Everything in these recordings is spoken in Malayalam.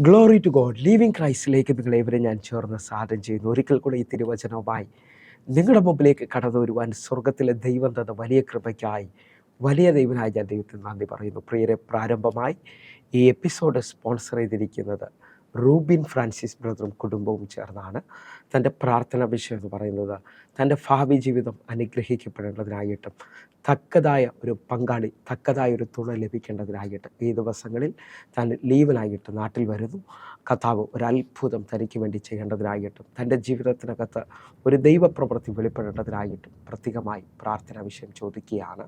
Glory to God. ലീവിങ് ക്രൈസ്റ്റിലേക്ക് നിങ്ങളേവരെ ഞാൻ ചേർന്ന് സാധനം ചെയ്യുന്നു. ഒരിക്കൽ കൂടെ ഈ തിരുവചനവുമായി നിങ്ങളുടെ മുമ്പിലേക്ക് കടന്നു വരുവാൻ സ്വർഗത്തിലെ ദൈവം തന്ന വലിയ കൃപയ്ക്കായി, വലിയ ദൈവനായി ഞാൻ ദൈവത്തിന് നന്ദി പറയുന്നു. പ്രിയരെ, പ്രാരംഭമായി ഈ എപ്പിസോഡ് സ്പോൺസർ ചെയ്തിരിക്കുന്നത് റൂബിൻ ഫ്രാൻസിസ് ബ്രദറും കുടുംബവും ചേർന്നാണ്. തൻ്റെ പ്രാർത്ഥന വിഷയം എന്ന് പറയുന്നത് തൻ്റെ ഭാവി ജീവിതം അനുഗ്രഹിക്കപ്പെടേണ്ടതിനായിട്ടും തക്കതായ ഒരു പങ്കാളി, തക്കതായ ഒരു തുണ ലഭിക്കേണ്ടതിനായിട്ട് ഈ ദിവസങ്ങളിൽ താൻ ലീവിനായിട്ട് നാട്ടിൽ വരുന്നു. കർത്താവ് ഒരത്ഭുതം തനിക്ക് വേണ്ടി ചെയ്യേണ്ടതിനായിട്ടും തൻ്റെ ജീവിതത്തിനകത്ത് ഒരു ദൈവപ്രവൃത്തി വെളിപ്പെടേണ്ടതിനായിട്ടും പ്രത്യേകമായി പ്രാർത്ഥന വിഷയം ചോദിക്കുകയാണ്.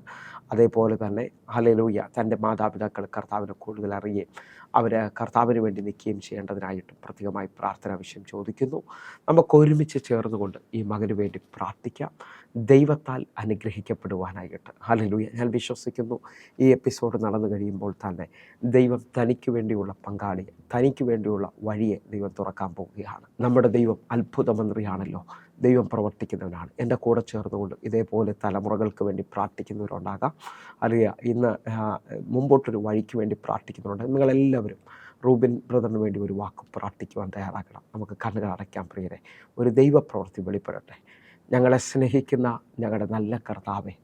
അതേപോലെ തന്നെ ഹല്ലേലൂയ, തൻ്റെ മാതാപിതാക്കൾ കർത്താവിനെ കൂടുതൽ അറിയുകയും അവർ കർത്താവിന് വേണ്ടി നിൽക്കുകയും ചെയ്യേണ്ടതിനായിട്ടും പ്രത്യേകമായി പ്രാർത്ഥന വിഷയം ചോദിക്കുന്നു. നമുക്ക് ഒരുമിച്ച് ചേർന്നുകൊണ്ട് ഈ മകന് വേണ്ടി പ്രാർത്ഥിക്കാം, ദൈവത്താൽ അനുഗ്രഹിക്കപ്പെടുവാനായിട്ട്. ഹല്ലേലൂയ. ഞാൻ വിശ്വസിക്കുന്നു ഈ എപ്പിസോഡ് നടന്നു കഴിയുമ്പോൾ തന്നെ ദൈവം തനിക്ക് വേണ്ടിയുള്ള പങ്കാളി, തനിക്ക് വേണ്ടിയുള്ള വഴിയെ ദൈവം തുറക്കാൻ പോവുകയാണ്. നമ്മുടെ ദൈവം അത്ഭുതമന്ത്രിയാണല്ലോ, ദൈവം പ്രവർത്തിക്കുന്നവനാണ്. എൻ്റെ കൂടെ ചേർന്നുകൊണ്ട് ഇതേപോലെ തലമുറകൾക്ക് വേണ്ടി പ്രാർത്ഥിക്കുന്നവരുണ്ടാകാം, അല്ലെങ്കിൽ ഇന്ന് മുമ്പോട്ടൊരു വഴിക്ക് വേണ്ടി പ്രാർത്ഥിക്കുന്നുണ്ട്. നിങ്ങളെല്ലാവരും റൂബിൻ ബ്രദറിന് വേണ്ടി ഒരു വാക്ക് പ്രാർത്ഥിക്കുവാൻ തയ്യാറാക്കണം. നമുക്ക് കണ്ണുകൾ അടയ്ക്കാം. പ്രിയരെ, ഒരു ദൈവപ്രവൃത്തി വെളിപ്പെടട്ടെ. ഞങ്ങളെ സ്നേഹിക്കുന്ന ഞങ്ങളുടെ നല്ല കർത്താവെ,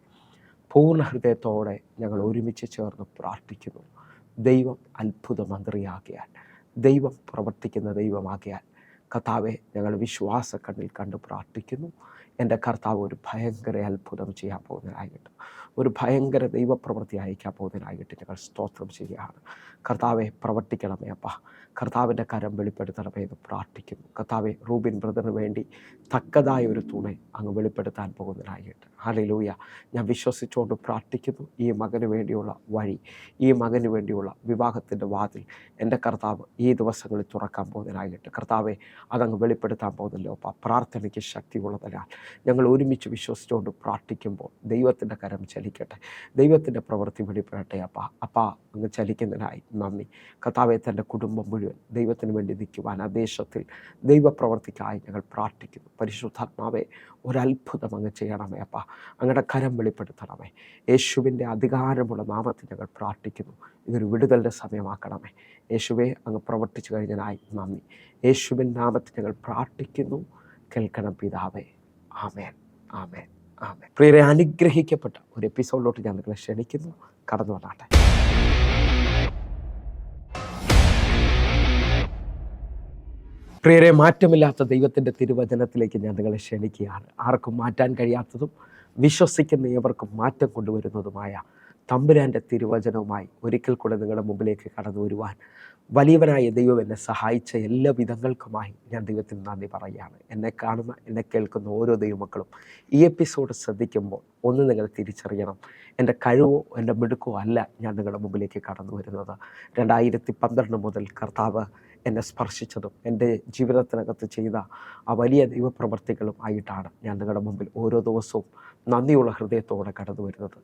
പൂർണ്ണ ഹൃദയത്തോടെ ഞങ്ങൾ ഒരുമിച്ച് ചേർന്ന് പ്രാർത്ഥിക്കുന്നു. ദൈവം അത്ഭുത മന്ത്രിയാകിയാൽ, ദൈവം പ്രവർത്തിക്കുന്ന ദൈവമാകിയാൽ കർത്താവെ, ഞങ്ങൾ വിശ്വാസ കണ്ണിൽ കണ്ട് പ്രാർത്ഥിക്കുന്നു. എൻ്റെ കർത്താവ് ഒരു ഭയങ്കര അത്ഭുതം ചെയ്യാൻ പോകുന്നതിനായിട്ട്, ഒരു ഭയങ്കര ദൈവപ്രവൃത്തി അയക്കാൻ പോകുന്നതിനായിട്ട് ഞങ്ങൾ സ്തോത്രം ചെയ്യുകയാണ്. കർത്താവെ, പ്രവർത്തിക്കണമേ അപ്പ, കർത്താവിൻ്റെ കരം വെളിപ്പെടുത്തണമേ എന്ന് പ്രാർത്ഥിക്കുന്നു. കർത്താവെ, റൂബിൻ ബ്രദറിന് വേണ്ടി തക്കതായ ഒരു തുണ അങ്ങ് വെളിപ്പെടുത്താൻ പോകുന്നതിനായിട്ട് ഹല്ലേലൂയ. ഞാൻ വിശ്വസിച്ചുകൊണ്ട് പ്രാർത്ഥിക്കുന്നു. ഈ മകന് വേണ്ടിയുള്ള വഴി, ഈ മകന് വേണ്ടിയുള്ള വിവാഹത്തിൻ്റെ വാതിൽ എൻ്റെ കർത്താവ് ഈ ദിവസങ്ങളിൽ തുറക്കാൻ പോകുന്നതിനായിട്ട് കർത്താവെ, അതങ്ങ് വെളിപ്പെടുത്താൻ പോകുന്നല്ലോ അപ്പ. പ്രാർത്ഥനയ്ക്ക് ശക്തിയുള്ളതിനാൽ ഞങ്ങൾ ഒരുമിച്ച് വിശ്വസിച്ചുകൊണ്ട് പ്രാർത്ഥിക്കുമ്പോൾ ദൈവത്തിൻ്റെ കരം ചലിക്കട്ടെ, ദൈവത്തിൻ്റെ പ്രവൃത്തി വെളിപ്പെടട്ടെ അപ്പ. അപ്പ അങ്ങ് ചലിക്കുന്നതിനായി നന്ദി. കർത്താവെ, തൻ്റെ കുടുംബം മുഴുവൻ ദൈവത്തിന് വേണ്ടി നിൽക്കുവാൻ ആ ദേശത്തിൽ ദൈവപ്രവർത്തിക്കായി ഞങ്ങൾ പ്രാർത്ഥിക്കുന്നു. പരിശുദ്ധാത്മാവെ, ഒരത്ഭുതം അങ്ങ് ചെയ്യണമേ അപ്പ, അങ്ങയുടെ കരം വെളിപ്പെടുത്തണമേ. യേശുവിൻ്റെ അധികാരമുള്ള നാമത്തിൽ ഞങ്ങൾ പ്രാർത്ഥിക്കുന്നു. ഇതൊരു വിടുതലിൻ്റെ സമയമാക്കണമേ. യേശുവെ, അങ്ങ് പ്രവർത്തിച്ചു കഴിഞ്ഞതിനായി നന്ദി. യേശുവിൻ നാമത്തിൽ ഞങ്ങൾ പ്രാർത്ഥിക്കുന്നു. കേൾക്കണം പിതാവേ. ആമേൻ, ആമേൻ, ആമേൻ. പ്രിയരെ, അനുഗ്രഹിക്കപ്പെട്ട ഒരു എപ്പിസോഡിലോട്ട് ഞാൻ നിങ്ങളെ ക്ഷണിക്കുന്നു. കടന്നു വന്നാട്ടെ. പ്രിയരെ, മാറ്റമില്ലാത്ത ദൈവത്തിൻ്റെ തിരുവചനത്തിലേക്ക് ഞാൻ നിങ്ങളെ ക്ഷണിക്കുകയാണ്. ആർക്കും മാറ്റാൻ കഴിയാത്തതും വിശ്വസിക്കുന്ന ഏവർക്കും മാറ്റം കൊണ്ടുവരുന്നതുമായ തമ്പുരാൻ്റെ തിരുവചനവുമായി ഒരിക്കൽ കൂടെ നിങ്ങളുടെ മുമ്പിലേക്ക് കടന്നു വരുവാൻ വലിയവനായ ദൈവം എന്നെ സഹായിച്ച എല്ലാ വിധങ്ങൾക്കുമായി ഞാൻ ദൈവത്തിന് നന്ദി പറയുകയാണ്. എന്നെ കാണുന്ന, എന്നെ കേൾക്കുന്ന ഓരോ ദൈവമക്കളും ഈ എപ്പിസോഡ് ശ്രദ്ധിക്കുമ്പോൾ ഒന്ന് നിങ്ങൾ തിരിച്ചറിയണം, എൻ്റെ കഴിവോ എൻ്റെ മിടുക്കോ അല്ല ഞാൻ നിങ്ങളുടെ മുമ്പിലേക്ക് കടന്നു വരുന്നത്. 2012 മുതൽ കർത്താവ് എന്നെ സ്പർശിച്ചതും എൻ്റെ ജീവിതത്തിനകത്ത് ചെയ്ത ആ വലിയ ദൈവപ്രവർത്തികളും ആയിട്ടാണ് ഞാൻ നിങ്ങളുടെ മുമ്പിൽ ഓരോ ദിവസവും നന്ദിയുള്ള ഹൃദയത്തോടെ കടന്നു വരുന്നത്.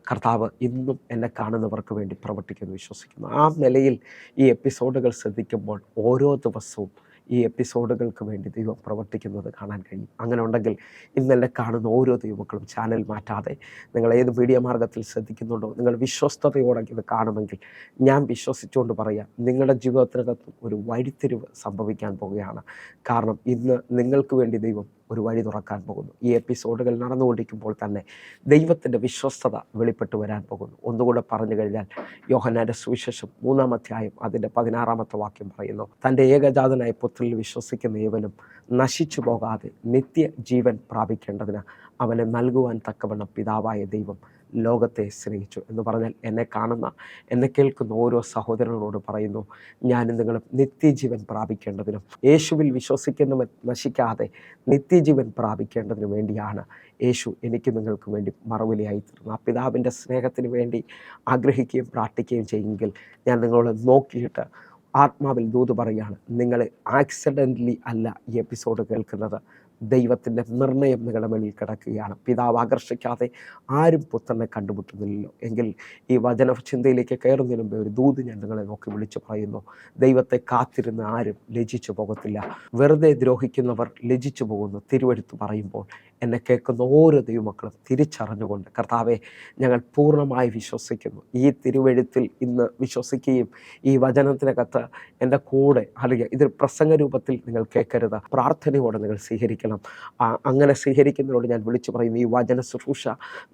കർത്താവ് ഇന്നും എന്നെ കാണുന്നവർക്ക് വേണ്ടി പ്രവർത്തിക്കുന്നു വിശ്വസിക്കുന്നു. ആ നിലയിൽ ഈ എപ്പിസോഡുകൾ ശ്രദ്ധിക്കുമ്പോൾ ഓരോ ദിവസവും ഈ എപ്പിസോഡുകൾക്ക് വേണ്ടി ദൈവം പ്രവർത്തിക്കുന്നത് കാണാൻ കഴിയും. അങ്ങനെ ഉണ്ടെങ്കിൽ ഇന്നെന്നെ കാണുന്ന ഓരോ ദൈവമക്കളും ചാനൽ മാറ്റാതെ നിങ്ങൾ ഏത് മീഡിയ മാർഗത്തിൽ ശ്രദ്ധിക്കുന്നുണ്ടോ, നിങ്ങൾ വിശ്വസ്തയോടെ ഇത് കാണുമെങ്കിൽ ഞാൻ വിശ്വസിച്ചുകൊണ്ട് പറയാം, നിങ്ങളുടെ ജീവിതത്തിനകത്ത് ഒരു വഴിത്തിരിവ് സംഭവിക്കാൻ പോവുകയാണ്. കാരണം ഇന്ന് നിങ്ങൾക്ക് വേണ്ടി ദൈവം ഒരു വഴി തുറക്കാൻ പോകുന്നു. ഈ എപ്പിസോഡുകൾ നടന്നുകൊണ്ടിരിക്കുമ്പോൾ തന്നെ ദൈവത്തിൻ്റെ വിശ്വസ്തത വെളിപ്പെട്ട് വരാൻ പോകുന്നു. ഒന്നുകൂടെ പറഞ്ഞു കഴിഞ്ഞാൽ, യോഹന്നാൻ്റെ സുവിശേഷം 3-ാം അധ്യായം അതിൻ്റെ 16-ാമത്തെ വാക്യം പറയുന്നു, തൻ്റെ ഏകജാതനായ പുത്രനിൽ വിശ്വസിക്കുന്ന ഏവനും നശിച്ചു പോകാതെ നിത്യജീവൻ പ്രാപിക്കേണ്ടതിന് അവനെ നൽകുവാൻ തക്കവണ്ണം പിതാവായ ദൈവം ലോകത്തെ സ്നേഹിച്ചു എന്ന് പറഞ്ഞാൽ, എന്നെ കാണുന്ന, എന്നെ കേൾക്കുന്ന ഓരോ സഹോദരങ്ങളോട് പറയുന്നു, ഞാനും നിങ്ങളും നിത്യജീവൻ പ്രാപിക്കേണ്ടതിനും യേശുവിൽ വിശ്വസിക്കുന്നവൻ നശിക്കാതെ നിത്യജീവൻ പ്രാപിക്കേണ്ടതിനു വേണ്ടിയാണ് യേശു എനിക്ക് നിങ്ങൾക്ക് വേണ്ടി മറുവിലയായി തീർന്നു. ആ പിതാവിൻ്റെ സ്നേഹത്തിന് വേണ്ടി ആഗ്രഹിക്കുകയും പ്രാർത്ഥിക്കുകയും ചെയ്യുമെങ്കിൽ ഞാൻ നിങ്ങളോട് നോക്കിയിട്ട് ആത്മാവിൽ ദൂത് പറയുകയാണ്, നിങ്ങൾ ആക്സിഡൻ്റലി അല്ല ഈ എപ്പിസോഡ് കേൾക്കുന്നത്. ദൈവത്തിൻ്റെ നിർണയം നിങ്ങളുടെ മേളിൽ കിടക്കുകയാണ്. പിതാവ് ആകർഷിക്കാതെ ആരും പുത്രനെ കണ്ടുമുട്ടുന്നില്ലല്ലോ. എങ്കിൽ ഈ വചന ചിന്തയിലേക്ക് കയറുന്നതിന് മുമ്പേ ഒരു ദൂത് ഞാൻ നിങ്ങളെ നോക്കി വിളിച്ചു പറയുന്നു, ദൈവത്തെ കാത്തിരുന്ന് ആരും ലജിച്ചു പോകത്തില്ല. വെറുതെ ദ്രോഹിക്കുന്നവർ ലജിച്ചു പോകുന്നു. തിരുവെടുത്ത് പറയുമ്പോൾ എന്നെ കേൾക്കുന്ന ഓരോ ദൈവമക്കളും തിരിച്ചറിഞ്ഞുകൊണ്ട് കർത്താവെ, ഞങ്ങൾ പൂർണ്ണമായി വിശ്വസിക്കുന്നു. ഈ തിരുവെഴുത്തിൽ ഇന്ന് വിശ്വസിക്കുകയും ഈ വചനത്തിനകത്ത് എൻ്റെ കൂടെ അല്ലെങ്കിൽ ഇത് പ്രസംഗ രൂപത്തിൽ നിങ്ങൾ കേൾക്കരുത്, പ്രാർത്ഥനയോടെ നിങ്ങൾ സ്വീകരിക്കണം. അങ്ങനെ സ്വീകരിക്കുന്നതിനോട് ഞാൻ വിളിച്ചു പറയും, ഈ വചന ശുശ്രൂഷ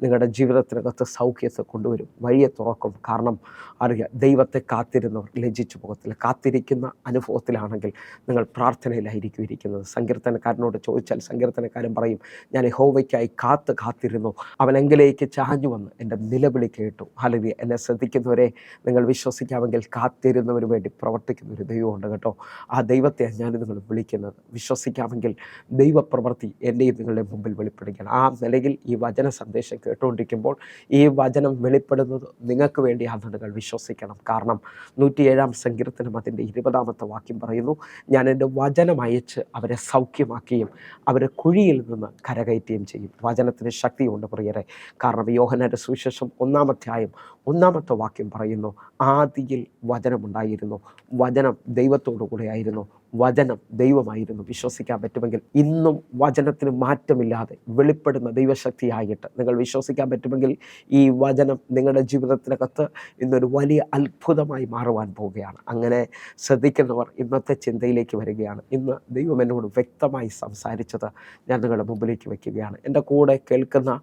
നിങ്ങളുടെ ജീവിതത്തിനകത്ത് സൗഖ്യത്തെ കൊണ്ടുവരും, വഴിയെ തുറക്കും. കാരണം അറിയുക, ദൈവത്തെ കാത്തിരുന്നവർ ലജ്ജിച്ചു പോകത്തില്ല. കാത്തിരിക്കുന്ന അനുഭവത്തിലാണെങ്കിൽ നിങ്ങൾ പ്രാർത്ഥനയിലായിരിക്കും ഇരിക്കുന്നത്. സങ്കീർത്തനക്കാരനോട് ചോദിച്ചാൽ സങ്കീർത്തനക്കാരൻ പറയും, ഞാൻ യഹോവയ്ക്കായി കാത്തിരുന്നു, അവനെങ്കിലേക്ക് ചാഞ്ഞു വന്ന് എൻ്റെ നിലവിളി കേട്ടു. ഹല്ലേലൂയ. എന്നെ ശ്രദ്ധിക്കുന്നവരെ, നിങ്ങൾ വിശ്വസിക്കാമെങ്കിൽ കാത്തിരുന്നവന് വേണ്ടി പ്രവർത്തിക്കുന്ന ഒരു ദൈവമുണ്ട് കേട്ടോ. ആ ദൈവത്തെയാണ് ഞാൻ നിങ്ങൾ വിളിക്കുന്നത്. വിശ്വസിക്കാമെങ്കിൽ ദൈവപ്രവൃത്തി എൻ്റെയും നിങ്ങളുടെ മുമ്പിൽ വെളിപ്പെടുകയാണ്. ആ നിലയിൽ ഈ വചന സന്ദേശം കേട്ടുകൊണ്ടിരിക്കുമ്പോൾ ഈ വചനം വെളിപ്പെടുന്നത് നിങ്ങൾക്ക് വേണ്ടിയാണെന്ന് നിങ്ങൾ വിശ്വസിക്കണം. കാരണം 107-ാം സങ്കീർത്തനം അതിൻ്റെ 20-ാമത്തെ വാക്യം പറയുന്നു, ഞാൻ എൻ്റെ വചനം അയച്ച് അവരെ സൗഖ്യമാക്കുകയും അവരെ കുഴിയിൽ നിന്ന് കരകയറ്റുകയും ചെയ്യും. വചനത്തിന് ശക്തിയുണ്ട് പ്രിയരെ. കാരണം യോഹന്നാന്റെ സുവിശേഷം 1-ാം അധ്യായം 1-ാമത്തെ വാക്യം പറയുന്നു, ആദിയിൽ വചനമുണ്ടായിരുന്നു, വചനം ദൈവത്തോടു കൂടെയായിരുന്നു, വചനം ദൈവമായിരുന്നു. വിശ്വസിക്കാൻ പറ്റുമെങ്കിൽ ഇന്നും വചനത്തിന് മാറ്റമില്ലാതെ വെളിപ്പെടുന്ന ദൈവശക്തിയായിട്ട് നിങ്ങൾ വിശ്വസിക്കാൻ പറ്റുമെങ്കിൽ ഈ വചനം നിങ്ങളുടെ ജീവിതത്തിനകത്ത് ഇന്നൊരു വലിയ അത്ഭുതമായി മാറുവാൻ പോവുകയാണ്. അങ്ങനെ ശ്രദ്ധിക്കുന്നവർ ഇന്നത്തെ ചിന്തയിലേക്ക് വരികയാണ്. ഇന്ന് ദൈവം എന്നോട് വ്യക്തമായി സംസാരിച്ചത് ഞാൻ നിങ്ങളുടെ മുമ്പിലേക്ക് വയ്ക്കുകയാണ്. എൻ്റെ കൂടെ കേൾക്കുന്ന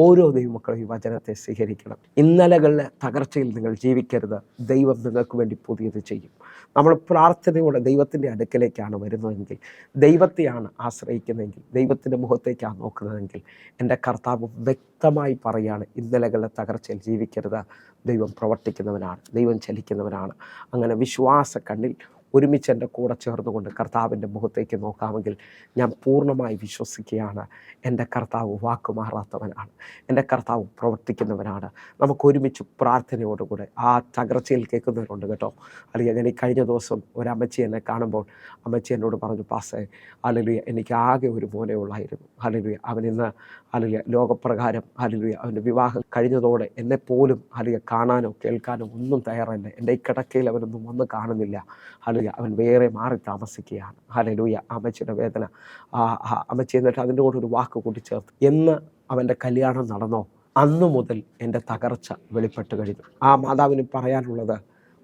ഓരോ ദൈവമക്കളും ഈ വചനത്തെ സ്വീകരിക്കണം. ഇന്നലകളിലെ തകർച്ചയിൽ നിങ്ങൾ ജീവിക്കരുത്. ദൈവം നിങ്ങൾക്ക് വേണ്ടി പുതിയത് ചെയ്യും. നമ്മൾ പ്രാർത്ഥനയോടെ ദൈവത്തിൻ്റെ അടുക്കലേക്കാണ് വരുന്നതെങ്കിൽ, ദൈവത്തെയാണ് ആശ്രയിക്കുന്നതെങ്കിൽ, ദൈവത്തിൻ്റെ മുഖത്തേക്കാണ് നോക്കുന്നതെങ്കിൽ, എൻ്റെ കർത്താവ് വ്യക്തമായി പറയുകയാണ്, ഇന്നലകളുടെ തകർച്ചയിൽ ജീവിക്കരുത്. ദൈവം പ്രവർത്തിക്കുന്നവനാണ്, ദൈവം ചലിക്കുന്നവനാണ്. അങ്ങനെ വിശ്വാസ കണ്ണിൽ ഒരുമിച്ച് എൻ്റെ കൂടെ ചേർന്നുകൊണ്ട് കർത്താവിൻ്റെ മുഖത്തേക്ക് നോക്കാമെങ്കിൽ ഞാൻ പൂർണ്ണമായി വിശ്വസിക്കുകയാണ്, എൻ്റെ കർത്താവ് വാക്കുമാറാത്തവനാണ്, എൻ്റെ കർത്താവ് പ്രവർത്തിക്കുന്നവനാണ്. നമുക്ക് ഒരുമിച്ച് പ്രാർത്ഥനയോടുകൂടെ ആ തകർച്ചയിൽ കേൾക്കുന്നവരുണ്ട് കേട്ടോ. അല്ലെങ്കിൽ ഞാൻ ഈ കഴിഞ്ഞ ദിവസം ഒരമ്മച്ചി എന്നെ കാണുമ്പോൾ അമ്മച്ചി എന്നോട് പറഞ്ഞു, പാസ്റ്റേ, ഹല്ലേലൂയ, എനിക്ക് ആകെ ഒരു മോനെ ഉള്ളായിരുന്നു. ഹല്ലേലൂയ, അവനിന്ന് ഹല്ലേലൂയ ലോകപ്രകാരം ഹല്ലേലൂയ അവൻ്റെ വിവാഹം കഴിഞ്ഞതോടെ എന്നെപ്പോലും ഹല്ലേലൂയ കാണാനോ കേൾക്കാനോ ഒന്നും തയ്യാറല്ല. എൻ്റെ ഈ കിടക്കയിൽ അവനൊന്നും വന്ന് കാണുന്നില്ല. ഹല്ലേലൂയ, അവൻ വേറെ മാറി താമസിക്കുകയാണ്. ഹല്ലേലൂയ. അമ്മച്ചിയുടെ വേദന അമ്മച്ചി എന്നിട്ട് അതിൻ്റെ കൂടെ ഒരു വാക്ക് കൂട്ടിച്ചേർത്ത്, എന്ന് അവൻ്റെ കല്യാണം നടന്നോ അന്നു മുതൽ എൻ്റെ തകർച്ച വെളിപ്പെട്ട് കഴിഞ്ഞു. ആ മാതാവിന് പറയാനുള്ളത്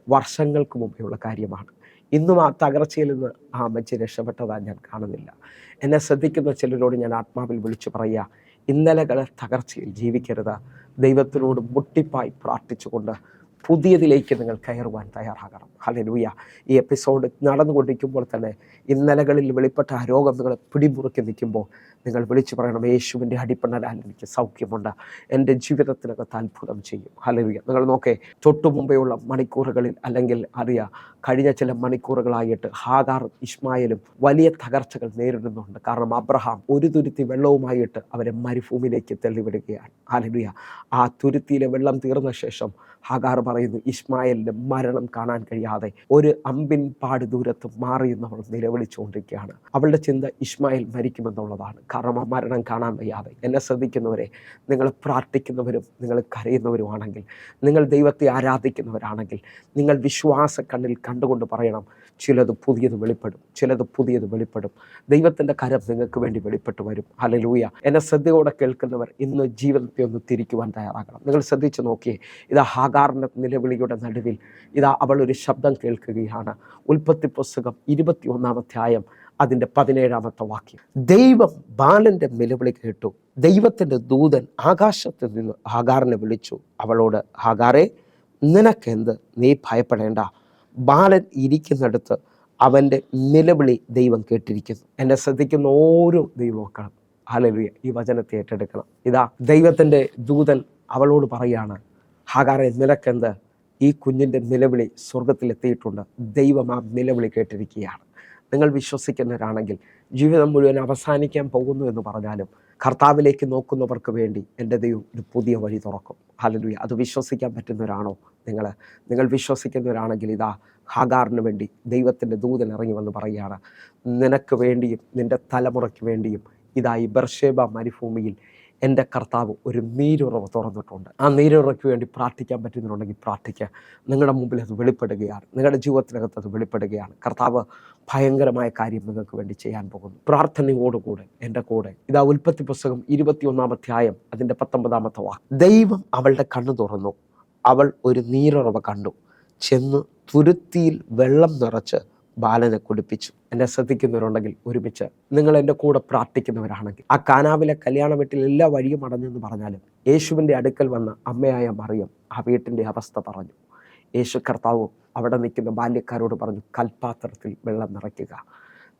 വർഷങ്ങൾക്ക് മുമ്പെയുള്ള കാര്യമാണ്. ഇന്നും ആ തകർച്ചയിൽ നിന്ന് ആ അമ്മച്ചി രക്ഷപ്പെട്ടതായി ഞാൻ കാണുന്നില്ല. എന്നെ ശ്രദ്ധിക്കുന്ന ചിലരോട് ഞാൻ ആത്മാവിൽ വിളിച്ചു പറയുക, ഇന്നലകളെ തകർച്ചയിൽ ജീവിക്കരുത്. ദൈവത്തിനോട് മുട്ടിപ്പായി പ്രാർത്ഥിച്ചുകൊണ്ട് പുതിയതിലേക്ക് നിങ്ങൾ കയറുവാൻ തയ്യാറാകണം. ഹല്ലേലൂയ. ഈ എപ്പിസോഡ് നടന്നുകൊണ്ടിരിക്കുമ്പോൾ തന്നെ ഇന്നലകളിൽ വെളിപ്പെട്ട ആ രോഗം നിങ്ങളെ പിടിമുറുക്കി നിൽക്കുമ്പോൾ നിങ്ങൾ വിളിച്ചു പറയണം, യേശുവിൻ്റെ അടിപ്പണലാൽ എനിക്ക് സൗഖ്യമുണ്ട്, എൻ്റെ ജീവിതത്തിനകത്ത് അത്ഭുതം ചെയ്യും. ഹല്ലേലൂയ. നിങ്ങൾ നോക്കേ, തൊട്ടു മുമ്പെയുള്ള മണിക്കൂറുകളിൽ അല്ലെങ്കിൽ കഴിഞ്ഞ ചില മണിക്കൂറുകളായിട്ട് ഹാഗാർ ഇശ്മായേലും വലിയ തകർച്ചകൾ നേരിടുന്നുണ്ട്. കാരണം അബ്രഹാം ഒരു തുരുത്തി വെള്ളവുമായിട്ട് അവരെ മരുഭൂമിയിലേക്ക് തള്ളിവിടുകയാണ്. ഹല്ലേലൂയ. ആ തുരുത്തിയിലെ വെള്ളം തീർന്ന ശേഷം ഹാഗാർ പറയുന്നു, ഇശ്മായേലിൻ്റെ മരണം കാണാൻ കഴിയാതെ ഒരു അമ്പിൻ പാട് ദൂരത്ത് മാറിയെന്നവൾ നിലവിളിച്ചുകൊണ്ടിരിക്കുകയാണ്. അവളുടെ ചിന്ത ഇശ്മായേൽ മരിക്കുമെന്നുള്ളതാണ്. കാരണം ആ മരണം കാണാൻ വയ്യാതെ. എന്നെ ശ്രദ്ധിക്കുന്നവരെ, നിങ്ങൾ പ്രാർത്ഥിക്കുന്നവരും നിങ്ങൾ കരയുന്നവരുമാണെങ്കിൽ, നിങ്ങൾ ദൈവത്തെ ആരാധിക്കുന്നവരാണെങ്കിൽ, നിങ്ങൾ വിശ്വാസ കണ്ണിൽ കണ്ടുകൊണ്ട് പറയണം, ചിലത് പുതിയത് വെളിപ്പെടും, ചിലത് പുതിയത് വെളിപ്പെടും. ദൈവത്തിൻ്റെ കരം നിങ്ങൾക്ക് വേണ്ടി വെളിപ്പെട്ട് വരും. ഹല്ലേലൂയ. എന്നെ ശ്രദ്ധയോടെ കേൾക്കുന്നവർ ഇന്ന് ജീവിതത്തെ ഒന്ന് തിരിക്കുവാൻ തയ്യാറാകണം. നിങ്ങൾ ശ്രദ്ധിച്ചു നോക്കിയേ, ഇതാ ഹാഗാറിൻ്റെ നിലവിളിയുടെ നടുവിൽ ഇതാ അവൾ ഒരു ശബ്ദം കേൾക്കുകയാണ്. ഉൽപ്പത്തി പുസ്തകം 21-ാം അധ്യായം അതിൻ്റെ 17-ാമത്തെ വാക്യം. ദൈവം ബാലൻ്റെ നിലവിളി കേട്ടു. ദൈവത്തിൻ്റെ ദൂതൻ ആകാശത്ത് നിന്ന് ഹാഗാറിനെ വിളിച്ചു, അവളോട്, ഹാഗാറേ, നിനക്കെന്ത്, നീ ഭയപ്പെടേണ്ട, ബാലൻ ഇരിക്കുന്നിടത്ത് അവൻ്റെ നിലവിളി ദൈവം കേട്ടിരിക്കുന്നു. എന്നെ ശ്രദ്ധിക്കുന്ന ഓരോ ദൈവമക്കളും ഹല്ലേലൂയ ഈ വചനത്തെ ഏറ്റെടുക്കണം. ഇതാ ദൈവത്തിൻ്റെ ദൂതൻ അവളോട് പറയാണ്, ഹാഗാറേ, നിനക്കെന്ത്, ഈ കുഞ്ഞിൻ്റെ നിലവിളി സ്വർഗത്തിലെത്തിയിട്ടുണ്ട്. ദൈവം ആ നിലവിളി കേട്ടിരിക്കുകയാണ്. നിങ്ങൾ വിശ്വസിക്കുന്നവരാണെങ്കിൽ ജീവിതം മുഴുവൻ അവസാനിക്കാൻ പോകുന്നു എന്ന് പറഞ്ഞാലും കർത്താവിലേക്ക് നോക്കുന്നവർക്ക് വേണ്ടി എൻ്റെ ദൈവം ഒരു പുതിയ വഴി തുറക്കും. ഹല്ലേലൂയ. അത് വിശ്വസിക്കാൻ പറ്റുന്നവരാണോ നിങ്ങൾ വിശ്വസിക്കുന്നവരാണെങ്കിൽ ഇതാ ഹാഗാറിന് വേണ്ടി ദൈവത്തിൻ്റെ ദൂതൻ ഇറങ്ങി വന്ന് പറയുകയാണ്, നിനക്ക് വേണ്ടിയും നിൻ്റെ തലമുറയ്ക്ക് വേണ്ടിയും ഇതാ ഈ ബർശേബ മരുഭൂമിയിൽ എൻ്റെ കർത്താവ് ഒരു നീരുറവ് തുറന്നിട്ടുണ്ട്. ആ നീരുറയ്ക്ക് വേണ്ടി പ്രാർത്ഥിക്കാൻ പറ്റുന്നുണ്ടെങ്കിൽ പ്രാർത്ഥിക്കുക. നിങ്ങളുടെ മുമ്പിൽ അത് വെളിപ്പെടുകയാണ്, നിങ്ങളുടെ ജീവിതത്തിനകത്ത് അത് വെളിപ്പെടുകയാണ്. കർത്താവ് ഭയങ്കരമായ കാര്യം നിങ്ങൾക്ക് വേണ്ടി ചെയ്യാൻ പോകുന്നു. പ്രാർത്ഥനയോടുകൂടെ എൻ്റെ കൂടെ ഇതാ ഉൽപ്പത്തി പുസ്തകം 21 അധ്യായം അതിൻ്റെ 19 വാക്യം. ദൈവം അവളുടെ കണ്ണു തുറന്നു, അവൾ ഒരു നീരുറവ് കണ്ടു, ചെന്ന് തുരുത്തിയിൽ വെള്ളം നിറച്ച് ബാലനെ കുടിപ്പിച്ചു. എന്നെ ശ്രദ്ധിക്കുന്നവരുണ്ടെങ്കിൽ ഒരുമിച്ച് നിങ്ങൾ എൻ്റെ കൂടെ പ്രാർത്ഥിക്കുന്നവരാണെങ്കിൽ, ആ കാനാവിലെ കല്യാണ വീട്ടിൽ എല്ലാ വഴിയും അടഞ്ഞെന്ന് പറഞ്ഞാലും യേശുവിൻ്റെ അടുക്കൽ വന്ന അമ്മയായ മറിയം ആ വീട്ടിൻ്റെ അവസ്ഥ പറഞ്ഞു. യേശു കർത്താവ് അവിടെ നിൽക്കുന്ന ബാല്യക്കാരോട് പറഞ്ഞു, കൽപ്പാത്രത്തിൽ വെള്ളം നിറയ്ക്കുക.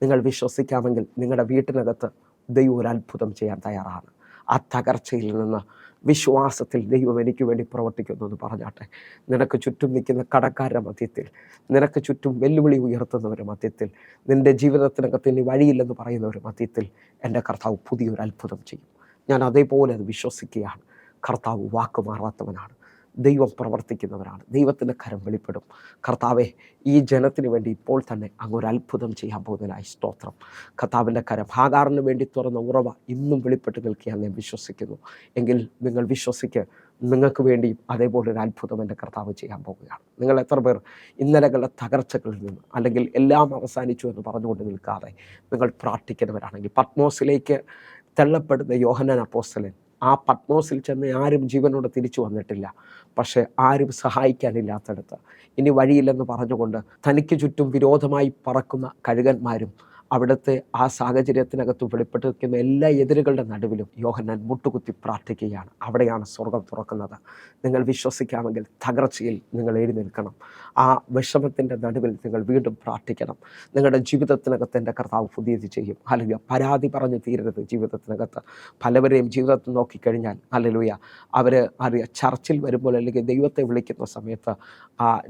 നിങ്ങൾ വിശ്വസിക്കാമെങ്കിൽ നിങ്ങളുടെ വീട്ടിനകത്ത് ദൈവം ഒരു അത്ഭുതം ചെയ്യാൻ തയ്യാറാണ്. ആ തകർച്ചയിൽ നിന്ന് വിശ്വാസത്തിൽ ദൈവം എനിക്ക് വേണ്ടി പ്രവർത്തിക്കുന്നു എന്ന് പറഞ്ഞാട്ടെ. നിനക്ക് ചുറ്റും നിൽക്കുന്ന കടക്കാരുടെ മധ്യത്തിൽ, നിനക്ക് ചുറ്റും വെല്ലുവിളി ഉയർത്തുന്നവരുടെ മധ്യത്തിൽ, നിൻ്റെ ജീവിതത്തിനകത്ത് ഇനി വഴിയില്ലെന്ന് പറയുന്നവരുടെ മധ്യത്തിൽ എൻ്റെ കർത്താവ് പുതിയൊരു അത്ഭുതം ചെയ്യും. ഞാൻ അതേപോലെ അത് വിശ്വസിക്കുകയാണ്. കർത്താവ് വാക്ക് മാറാത്തവനാണ്, ദൈവം പ്രവർത്തിക്കുന്നവരാണ്. ദൈവത്തിൻ്റെ കരം വെളിപ്പെടും. കർത്താവെ, ഈ ജനത്തിന് വേണ്ടി ഇപ്പോൾ തന്നെ അങ്ങൊരു അത്ഭുതം ചെയ്യാൻ പോകുന്നതിനായി സ്തോത്രം. കർത്താവിൻ്റെ കരം ഹാഗാറിന് വേണ്ടി തുറന്ന ഉറവ ഇന്നും വെളിപ്പെട്ട് നിൽക്കുകയാണ് ഞാൻ വിശ്വസിക്കുന്നു. എങ്കിൽ നിങ്ങൾ വിശ്വസിക്ക്, നിങ്ങൾക്ക് വേണ്ടിയും അതേപോലെ ഒരു അത്ഭുതം എൻ്റെ കർത്താവ് ചെയ്യാൻ പോവുകയാണ്. നിങ്ങൾ എത്ര പേർ ഇന്നലകളുടെ തകർച്ചകളിൽ നിന്ന് അല്ലെങ്കിൽ എല്ലാം അവസാനിച്ചു എന്ന് പറഞ്ഞുകൊണ്ട് നിൽക്കാതെ നിങ്ങൾ പ്രാർത്ഥിക്കുന്നവരാണെങ്കിൽ, പത്മോസിലേക്ക് തള്ളപ്പെടുന്ന യോഹന്നാൻ അപ്പോസ്തലൻ ആ പത്മോസിൽ ചെന്ന് ആരും ജീവനോടെ തിരിച്ചു വന്നിട്ടില്ല. പക്ഷേ ആരും സഹായിക്കാനില്ലാത്തടത്ത് ഇനി വഴിയില്ലെന്ന് പറഞ്ഞുകൊണ്ട് തനിക്ക് ചുറ്റും വിരോധമായി പറക്കുന്ന കഴുകന്മാരും അവിടുത്തെ ആ സാഹചര്യത്തിനകത്ത് വെളിപ്പെട്ടിരിക്കുന്ന എല്ലാ എതിരുകളുടെ നടുവിലും യോഹന്നാൻ മുട്ടുകുത്തി പ്രാർത്ഥിക്കുകയാണ്. അവിടെയാണ് സ്വർഗം തുറക്കുന്നത്. നിങ്ങൾ വിശ്വസിക്കാമെങ്കിൽ തകർച്ചയിൽ നിങ്ങൾ എഴുന്നേൽക്കണം. ആ വിഷമത്തിൻ്റെ നടുവിൽ നിങ്ങൾ വീണ്ടും പ്രാർത്ഥിക്കണം. നിങ്ങളുടെ ജീവിതത്തിനകത്ത് എൻ്റെ കർത്താവ് പുതിയത് ചെയ്യും. ഹല്ലേലൂയ. പരാതി പറഞ്ഞു തീരരുത് ജീവിതത്തിനകത്ത്. പലവരെയും ജീവിതത്തിൽ നോക്കിക്കഴിഞ്ഞാൽ ഹല്ലേലൂയ അവർ ചർച്ചിൽ വരുമ്പോൾ അല്ലെങ്കിൽ ദൈവത്തെ വിളിക്കുന്ന സമയത്ത്